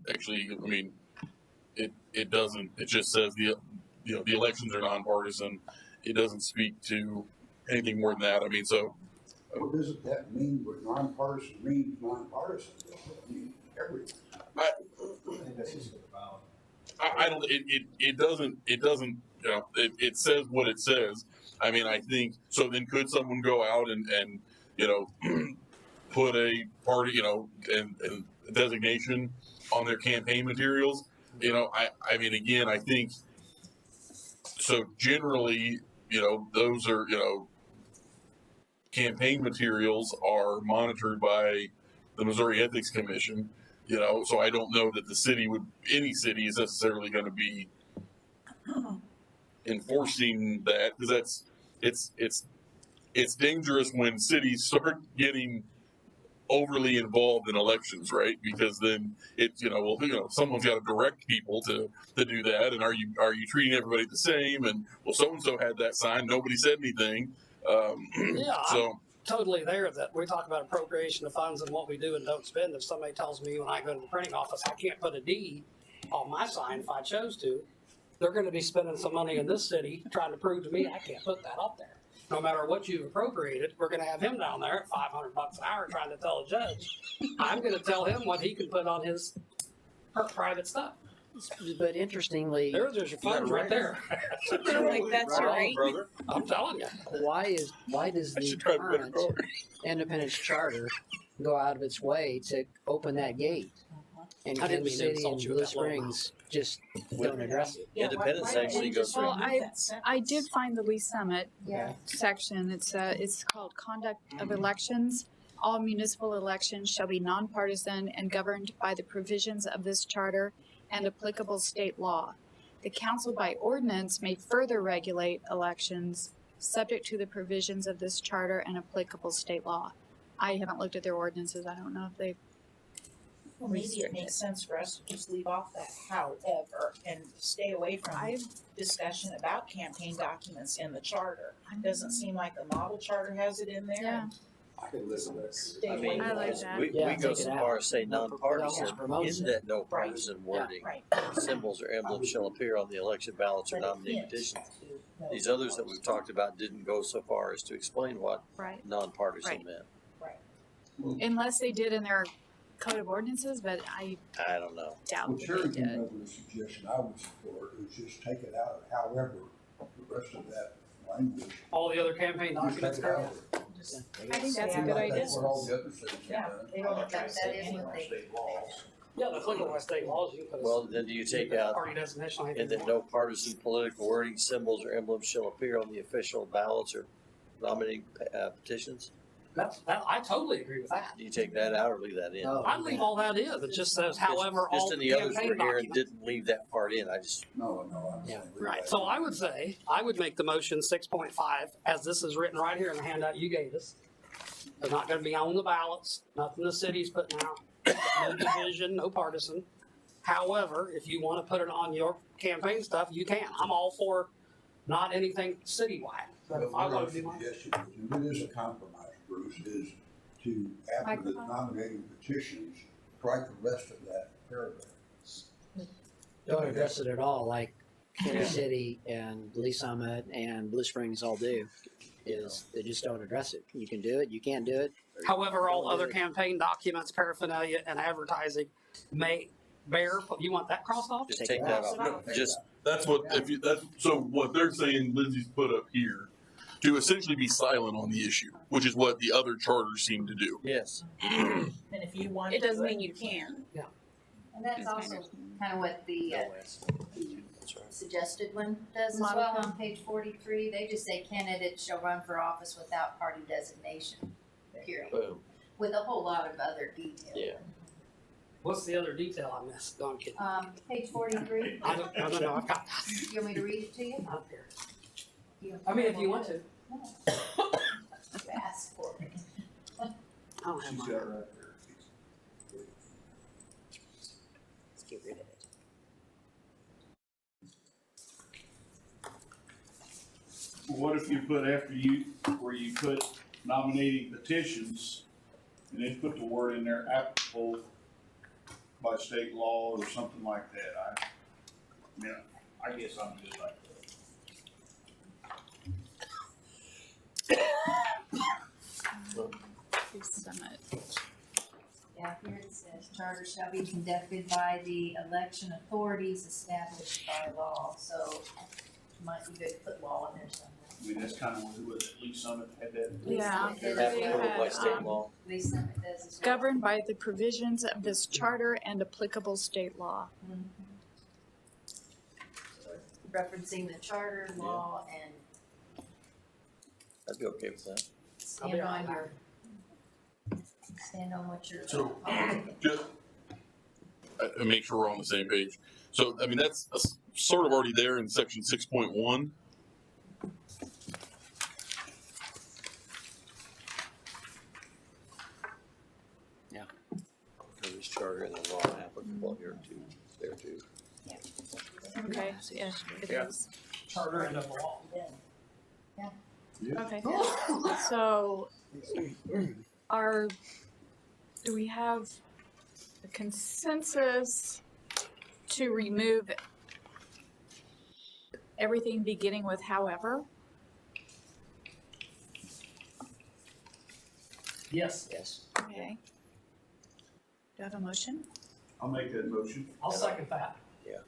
actually, I mean, it doesn't, it just says the elections are nonpartisan. It doesn't speak to anything more than that. I mean, so. What doesn't that mean, what nonpartisan means nonpartisan? I mean, everything. I don't, it doesn't, you know, it says what it says. I mean, I think, so then could someone go out and you know, put a party, you know, and designation on their campaign materials? You know, I mean, again, I think, so generally, you know, those are, you know, campaign materials are monitored by the Missouri Ethics Commission, you know, so I don't know that any city is necessarily going to be enforcing that, because it's dangerous when cities start getting overly involved in elections, right? Because then it's, you know, well, you know, someone's got to direct people to do that, and are you treating everybody the same? And well, so and so had that sign, nobody said anything. Yeah, so I'm totally there that we talk about appropriation of funds and what we do and don't spend. If somebody tells me when I go to the printing office I can't put a D on my sign if I chose to, they're going to be spending some money in this city trying to prove to me I can't put that up there. No matter what you appropriated, we're going to have him down there at $500 an hour trying to tell a judge. I'm going to tell him what he can put on his private stuff. But interestingly, There's your funds right there. Like, that's right. brother. I'm telling you. why does I the should try to put it current forward. Independence Charter go out of its way to open that gate? And I didn't Kansas mean to City insult and you with Blue that low Springs just don't address it. Independence actually goes. Well, I did find the Lee Summit Yeah. section. It's called Conduct of Elections. All municipal elections shall be nonpartisan and governed by the provisions of this charter and applicable state law. The council by ordinance may further regulate elections subject to the provisions of this charter and applicable state law. I haven't looked at their ordinances. I don't know if they. Well, maybe it makes sense for us to just leave off that however and stay away from discussion about campaign documents in the charter. Doesn't seem like the model charter has it in there. Yeah. I can listen to that. Stay I away mean, I from like it. that. we Yeah, go take so it out. far as say nonpartisan, Yeah, promotes in it. that no partisan wording. Right. Symbols or emblems shall appear on the election ballots or nominating petitions. These others that we've talked about didn't go so far as to explain what Right. nonpartisan Right. meant. Unless they did in their code of ordinances, but I I don't know. doubt Well, that Sherry they came did. up with a suggestion I would support, is just take it out, however, the rest of that language. All the other campaign Just take documents. it out. I think that's a good idea. That's what all the other cities have Yeah, done. they don't That address that it is anyway. what they. Yeah, the applicable by state laws, you can put Well, then do you take out, party designation. I and think. then no partisan political wording, symbols or emblems shall appear on the official ballots or nominating petitions? I totally agree with that. Do you take that out or leave that in? No. I leave all that in. It just says, however, all Just in the others campaign we're hearing documents. didn't leave that part in, I just, No, I'm Yeah. saying. leave Right, that so in. I would say, I would make the motion 6.5, as this is written right here in the handout you gave us. They're not gonna be on the ballots, nothing the city's putting out, no division, no partisan. However, if you wanna put it on your campaign stuff, you can. I'm all for not anything citywide. But if I But wanna my do mine, suggestion is, and it is a compromise, Bruce, is to, after the Microphone. nominating petitions, strike the rest of that paragraph. Don't address it at all, like Kansas City and Lee Summit and Blue Springs all do. Is they just don't address it. You can do it, you can't do it. or however, all don't do other it. campaign documents, paraphernalia, and advertising may bear, you want that crossed off? Just take that off. No, just, That's what, if you, that's, so what they're saying, Lindsay's put up here, to essentially be silent on the issue, which is what the other charters seem to do. yes. And if you want. It doesn't to, mean you can. And that's also kind of what the That's right. suggested one does as well on page 43. They just say candidates shall run for office without party designation, period, Boom. with a whole lot of other detail. Yeah. What's the other detail I missed? No, I'm kidding. Page 43, I don't know, I've got you want me to read it to you? out there. You- I mean, if you want to. Ask for it. I don't have She's mine. got it right there. Let's get rid of it. What if you put after you, where you put nominating petitions, and then put the word in there applicable by state law or something like that? I guess I'm just like that. Summit. Yeah, here it says, charter shall be conducted by the election authorities established by law, so might be good to put law in there somewhere. I mean, that's kind of what at least some had that. Yeah. Applicable by state Um, law. At least some it does as well. Governed by the provisions of this charter and applicable state law. Mhm. So referencing the charter, law, and I'd be okay with that. I'll be stand all on right. your, stand on what you're. So, just, make sure we're on the same page. So, I mean, that's sort of already there in section 6.1. For this charter and the law applicable here too, there too. Okay, so yeah, it Yeah. is. Charter and a law. Okay, so do we have a consensus to remove everything beginning with however? Yes, Yes. Okay. Do I have a motion? I'll make that motion. I'll second that.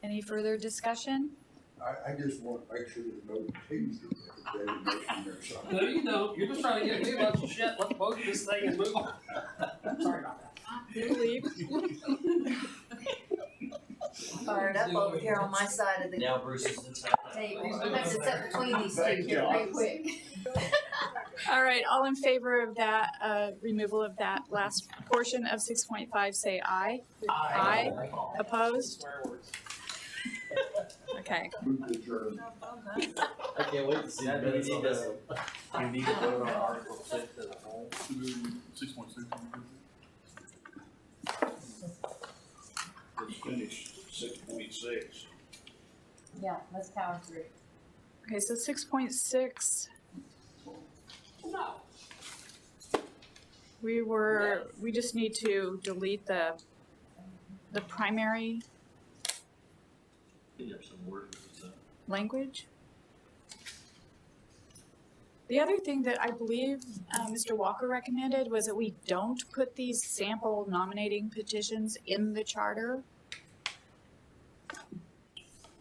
Any further discussion? I just want to make sure there's no teaser designation or something. No, you don't. You're just trying to get me a bunch of shit. Let's vote this thing and move on. Sorry about that. Good leave. Fired up over here on my side of the Now Bruce is the top. table. Let's sit up between these two here real quick. All right, all in favor of that, removal of that last portion of 6.5, say aye. Aye. Opposed? Swear words. Okay. Move the adjourn. I can't wait to see the minutes on this. You need to vote on Article 6 as a whole. 6.6. Let's finish 6.6. Yeah, let's power through. Okay, so 6.6, No. we just need to delete the primary There's some words. language. The other thing that I believe Mr. Walker recommended was that we don't put these sample nominating petitions in the charter.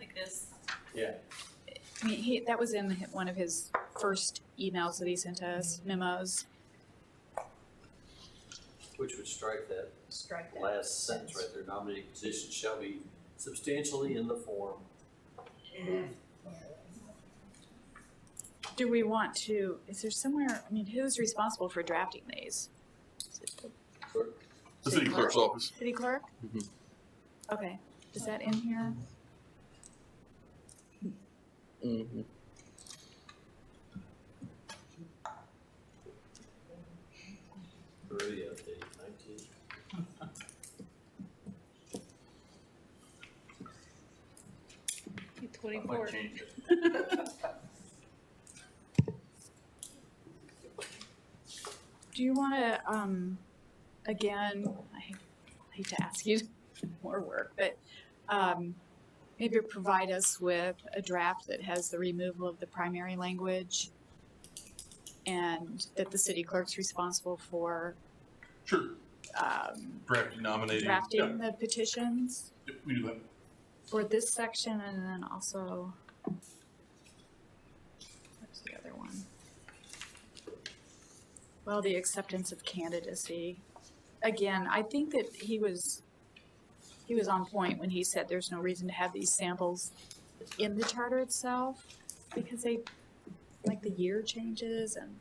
Like this. Yeah. I mean, that was in one of his first emails that he sent us, memos. Which would strike that Strike that. last sentence right there, nominating positions shall be substantially in the form. Do we want to, is there somewhere, I mean, who's responsible for drafting these? Is it the The city clerk's office. city clerk? Mhm. Okay, is that in here? Mm-hmm. Already updated, 19. I might change it. Do you wanna, again, I hate to ask you to do more work, but, maybe provide us with a draft that has the removal of the primary language and that the city clerk's responsible for, Sure. Drafting, nominating. drafting the petitions? Yep, we do that. for this section and then also, what's the other one? Well, the acceptance of candidacy. Again, I think that he was on point when he said there's no reason to have these samples in the charter itself because they, like the year changes and.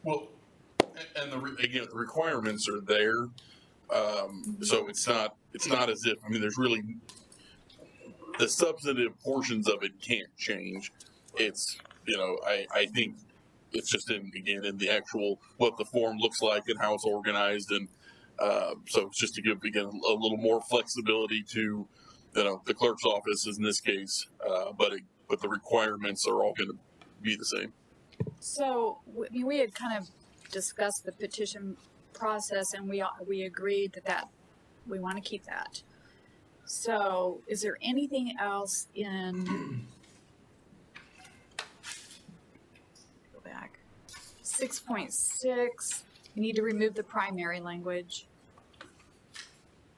Well, and again, the requirements are there. So it's not as if, I mean, there's really, the substantive portions of it can't change. It's, I think it's just in the actual, what the form looks like and how it's organized. And so it's just to give, again, a little more flexibility to, the clerk's office in this case. But the requirements are all going to be the same. So, we had kind of discussed the petition process and we agreed that we want to keep that. So, is there anything else in, go back, 6.6, you need to remove the primary language.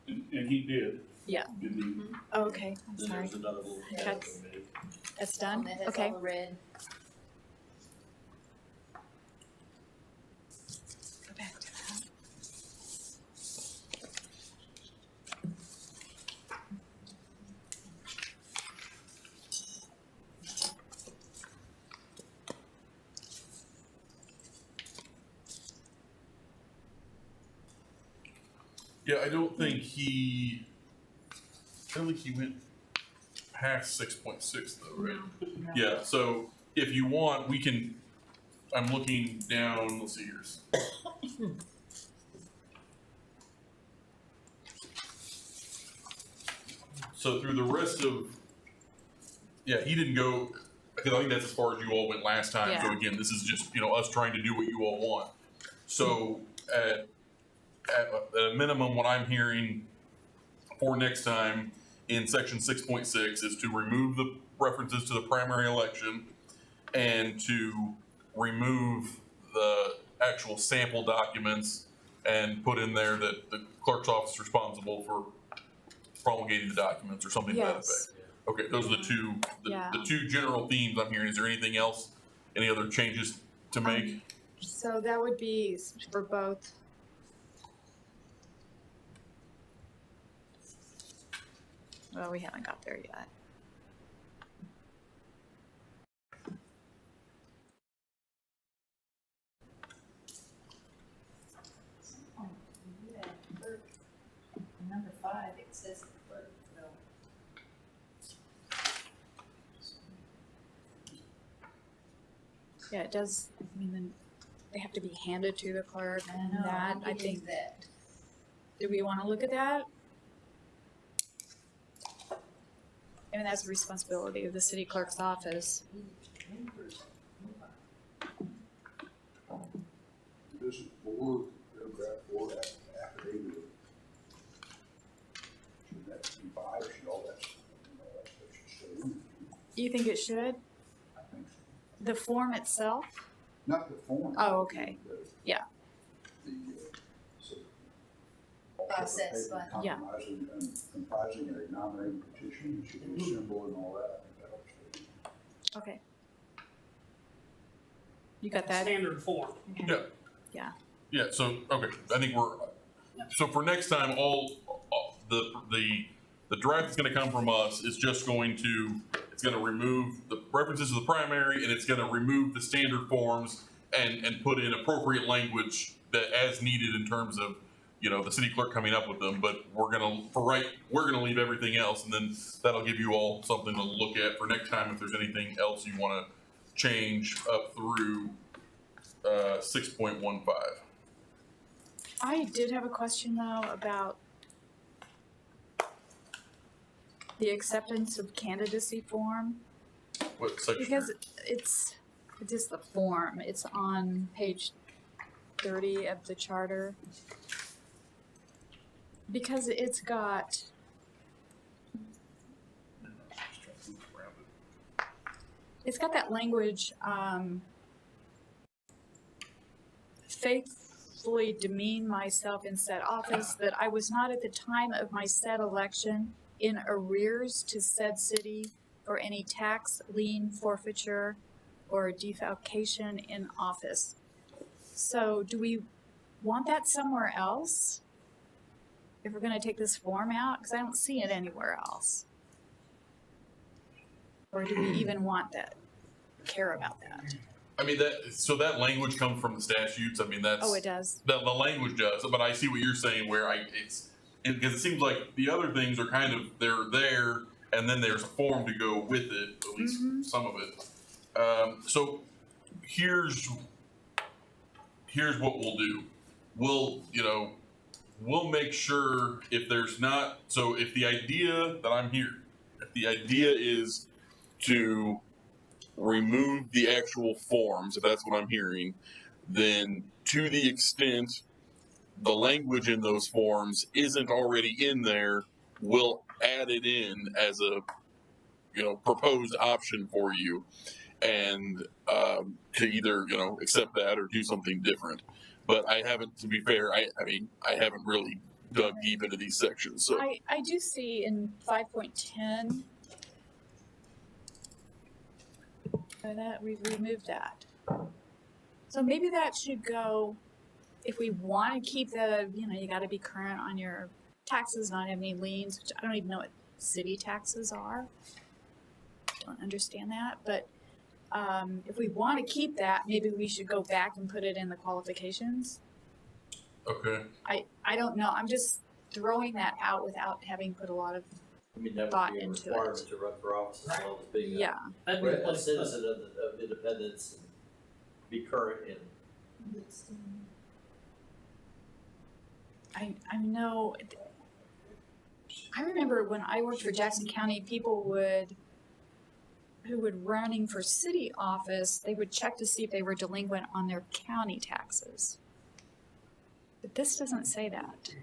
And he did. Yeah. Didn't he? Oh, okay, I'm Then sorry. there's another little. That's- That's One done? that has Okay. all the red. Go back to that. Yeah, I don't think he went past 6.6 though, right? No. Yeah, so if you want, we can, I'm looking down, let's see here. So through the rest of, yeah, he didn't go, because I think that's as far as you all went last time. So Yeah. again, this is just, us trying to do what you all want. So at a minimum, what I'm hearing for next time in section 6.6 is to remove the references to the primary election and to remove the actual sample documents and put in there that the clerk's office is responsible for promulgating the documents or something to that Yes. effect. Okay, those are the two, Yeah. the two general themes I'm hearing. Is there anything else, any other changes to make? So that would be for both. Well, we haven't got there yet. Number 5, it says the clerk will. Yeah, it does, I mean, then they have to be handed to the clerk I and know, that, I'm I getting think, that. do we wanna look at that? I mean, that's a responsibility of the city clerk's office. This is for paragraph 4, affidavit. Should that be 5, should all that stuff should stay in? You think it should? I think so. The form itself? Not the form. Oh, okay. the- Yeah. The, sort of Process, paper but- Yeah. comprising a nominating petition, should be a symbol and all that, I think that helps. too. Okay. You got that? Standard form. Yeah. Yeah. Yeah, so, okay, I think so for next time, the draft that's gonna come from us is just it's gonna remove the references to the primary, and it's gonna remove the standard forms and put in appropriate language that as needed in terms of, the city clerk coming up with them, but we're gonna leave everything else, and then that'll give you all something to look at for next time if there's anything else you wanna change up through 6.15. I did have a question though about the acceptance of candidacy form, What section? because it's just the form, it's on page 30 of the charter. Because it's got, it's got that language, fully demean myself in said office, that I was not at the time of my said election in arrears to said city for any tax, lien, forfeiture, or defalcation in office. So do we want that somewhere else? If we're gonna take this form out, because I don't see it anywhere else. Or do we even want that, care about that? I mean, that language comes from the statutes. I mean, that's. Oh, it does? The language does, but I see what you're saying where because it seems like the other things are kind of, they're there, and then there's a form to go with it, at least some of it. So here's what we'll do. We'll make sure if there's not, so if the idea that I'm here, if the idea is to remove the actual forms, if that's what I'm hearing, then to the extent the language in those forms isn't already in there, we'll add it in as a proposed option for you, and to either accept that or do something different. But I haven't, to be fair, I mean I haven't really dug deep into these sections. So I do see in 5.10 that we've removed that. So maybe that should go, if we want to keep the, you got to be current on your taxes, not have any liens, which I don't even know what city taxes are. Don't understand that, but if we want to keep that, maybe we should go back and put it in the qualifications. okay. I don't know. I'm just throwing that out without having put a lot of I mean, that thought would be a into requirement it. to run for office as well as being Yeah. That'd be the a place to put it. citizen of Independence and be current in. I know. I remember when I worked for Jackson County, people who would running for city office, they would check to see if they were delinquent on their county taxes. But this doesn't say that.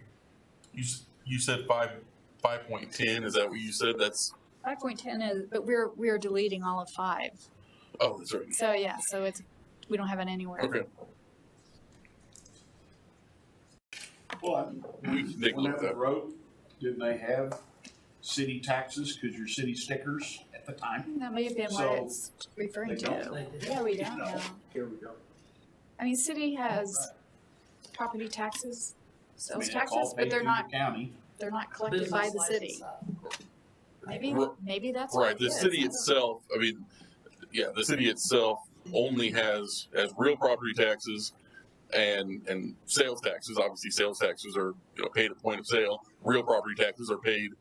You said 5.10. Is that what you said? That's 5.10 is, but we're deleting all of 5. oh, that's right. So yeah, so we don't have it anywhere. Okay. Well, We can take a when look at that was that. wrote, didn't they have city taxes, cause your city stickers at the time? That may have been So, what it's referring they to. don't. Yeah, we don't No. know. Here we go. I mean, city has property taxes, I sales mean, that's all taxes, but paid they're through not the county. collected by the Business city. license. Maybe that's what Right. it The is. I city don't know. itself. I mean, yeah, the city itself only has real property taxes and sales taxes. Obviously, sales taxes are paid at point of sale. Real property taxes are paid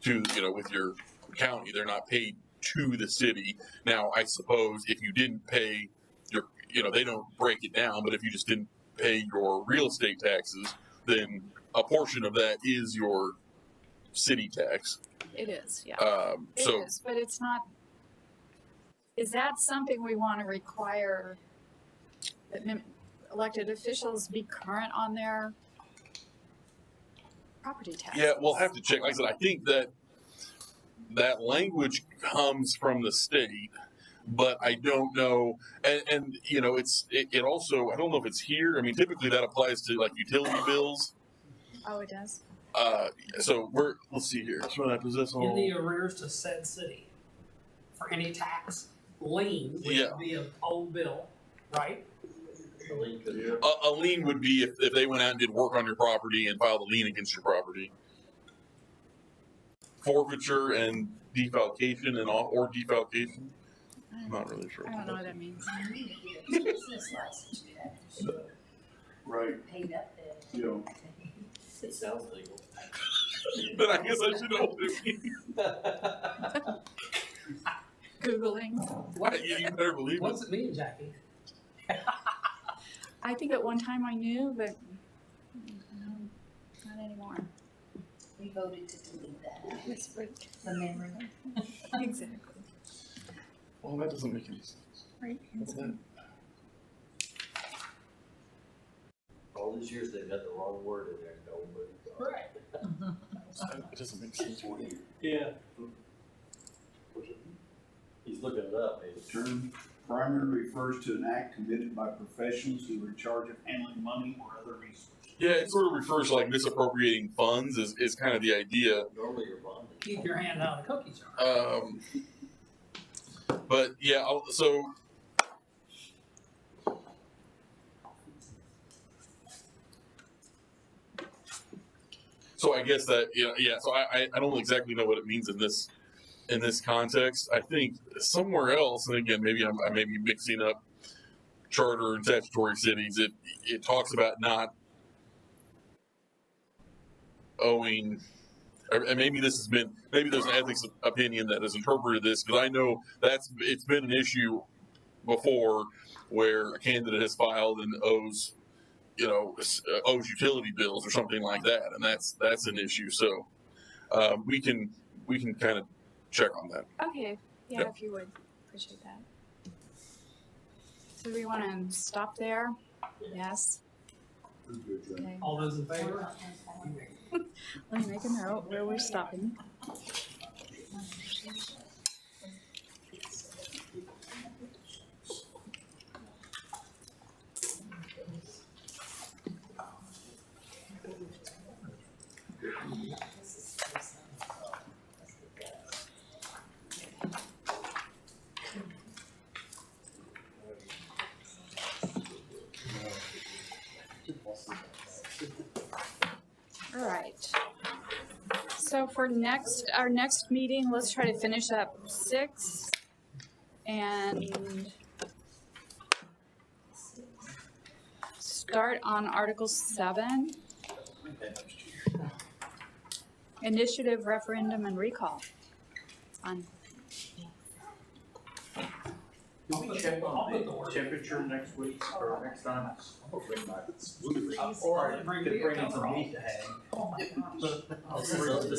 to with your county. They're not paid to the city. Now, I suppose if you didn't pay your they don't break it down, but if you just didn't pay your real estate taxes, then a portion of that is your city tax. It is, yeah. It So is, but it's not. Is that something we want to require that elected officials be current on their property taxes? yeah, we'll have to check. Like I said, I think that language comes from the state, but I don't know. And it also, I don't know if it's here. I mean, typically that applies to like utility bills. Oh, it does. So let's see here. So I possess In all. the arrears to said city for any tax lien, which Yeah. would be an old bill, right? The lien could- A lien would be if they went out and did work on your property and filed a lien against your property. Forfeiture and defalcation or defalcation. I'm not really sure. I don't know what that means. You need to get a business license, you have to show Right. paid up there. You know, It sounds legal. Then I guess I should know what it means. Googling. You better believe it. What's it mean, Jackie? I think at one time I knew, but no, not anymore. We voted to delete that, Yes, but the memory. exactly. Well, that doesn't make any sense. Right. What's that? All these years they've got the wrong word in there. Nobody. Right. It doesn't make sense. Yeah. He's looking it up, maybe. term Primary refers to an act committed by professionals who are in charge of handling money or other resources. Yeah, it sort of refers to like misappropriating funds is kind of the idea. Normally you're bonded. Keep your hand out of the cookie jar. But yeah, so I guess that, yeah, so I don't exactly know what it means in this context. I think somewhere else, and again, maybe I may be mixing up charter and statutory cities. It talks about not owing, and maybe there's an ethics opinion that has interpreted this, because I know it's been an issue before where a candidate has filed and owes utility bills or something like that, and that's an issue. So we can kind of check on that. Okay, yeah, Yeah. if you would, appreciate that. So we want to stop there? Yes? Okay. All those in favor? Let me make a note where we're stopping. All right. So for our next meeting, let's try to finish up 6 and start on Article 7. Initiative, referendum, and recall. On Can we check on the temperature next week or next time? Or Bring could me a bring it to coverall. me to hang. This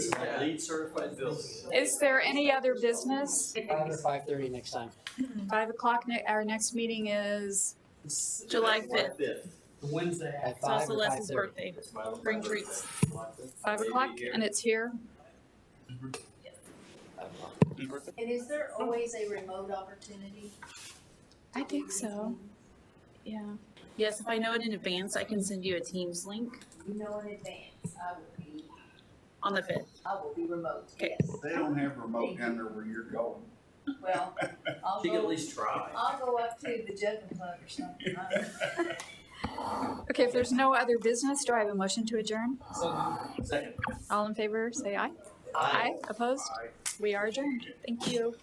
is a LEED certified building. Is there any other business? 5:30 next time. 5 o'clock, our next meeting is, July 5th. Wednesday. At It's also 5 or Les's 5:30. birthday. Bring treats. 5 o'clock, and it's here? And is there always a remote opportunity? I think so. Yeah. Yes, if I know it in advance, I can send you a Teams link You know in advance, on the 5th. I will be remote, Okay. yes. They don't have remote down there where you're going. Well, I'll She can at go, least try. I'll go up to the juggling club or something. Okay, if there's no other business, do I have a motion to adjourn? Second. All in favor, say aye. Aye. Opposed? We are adjourned. Thank you.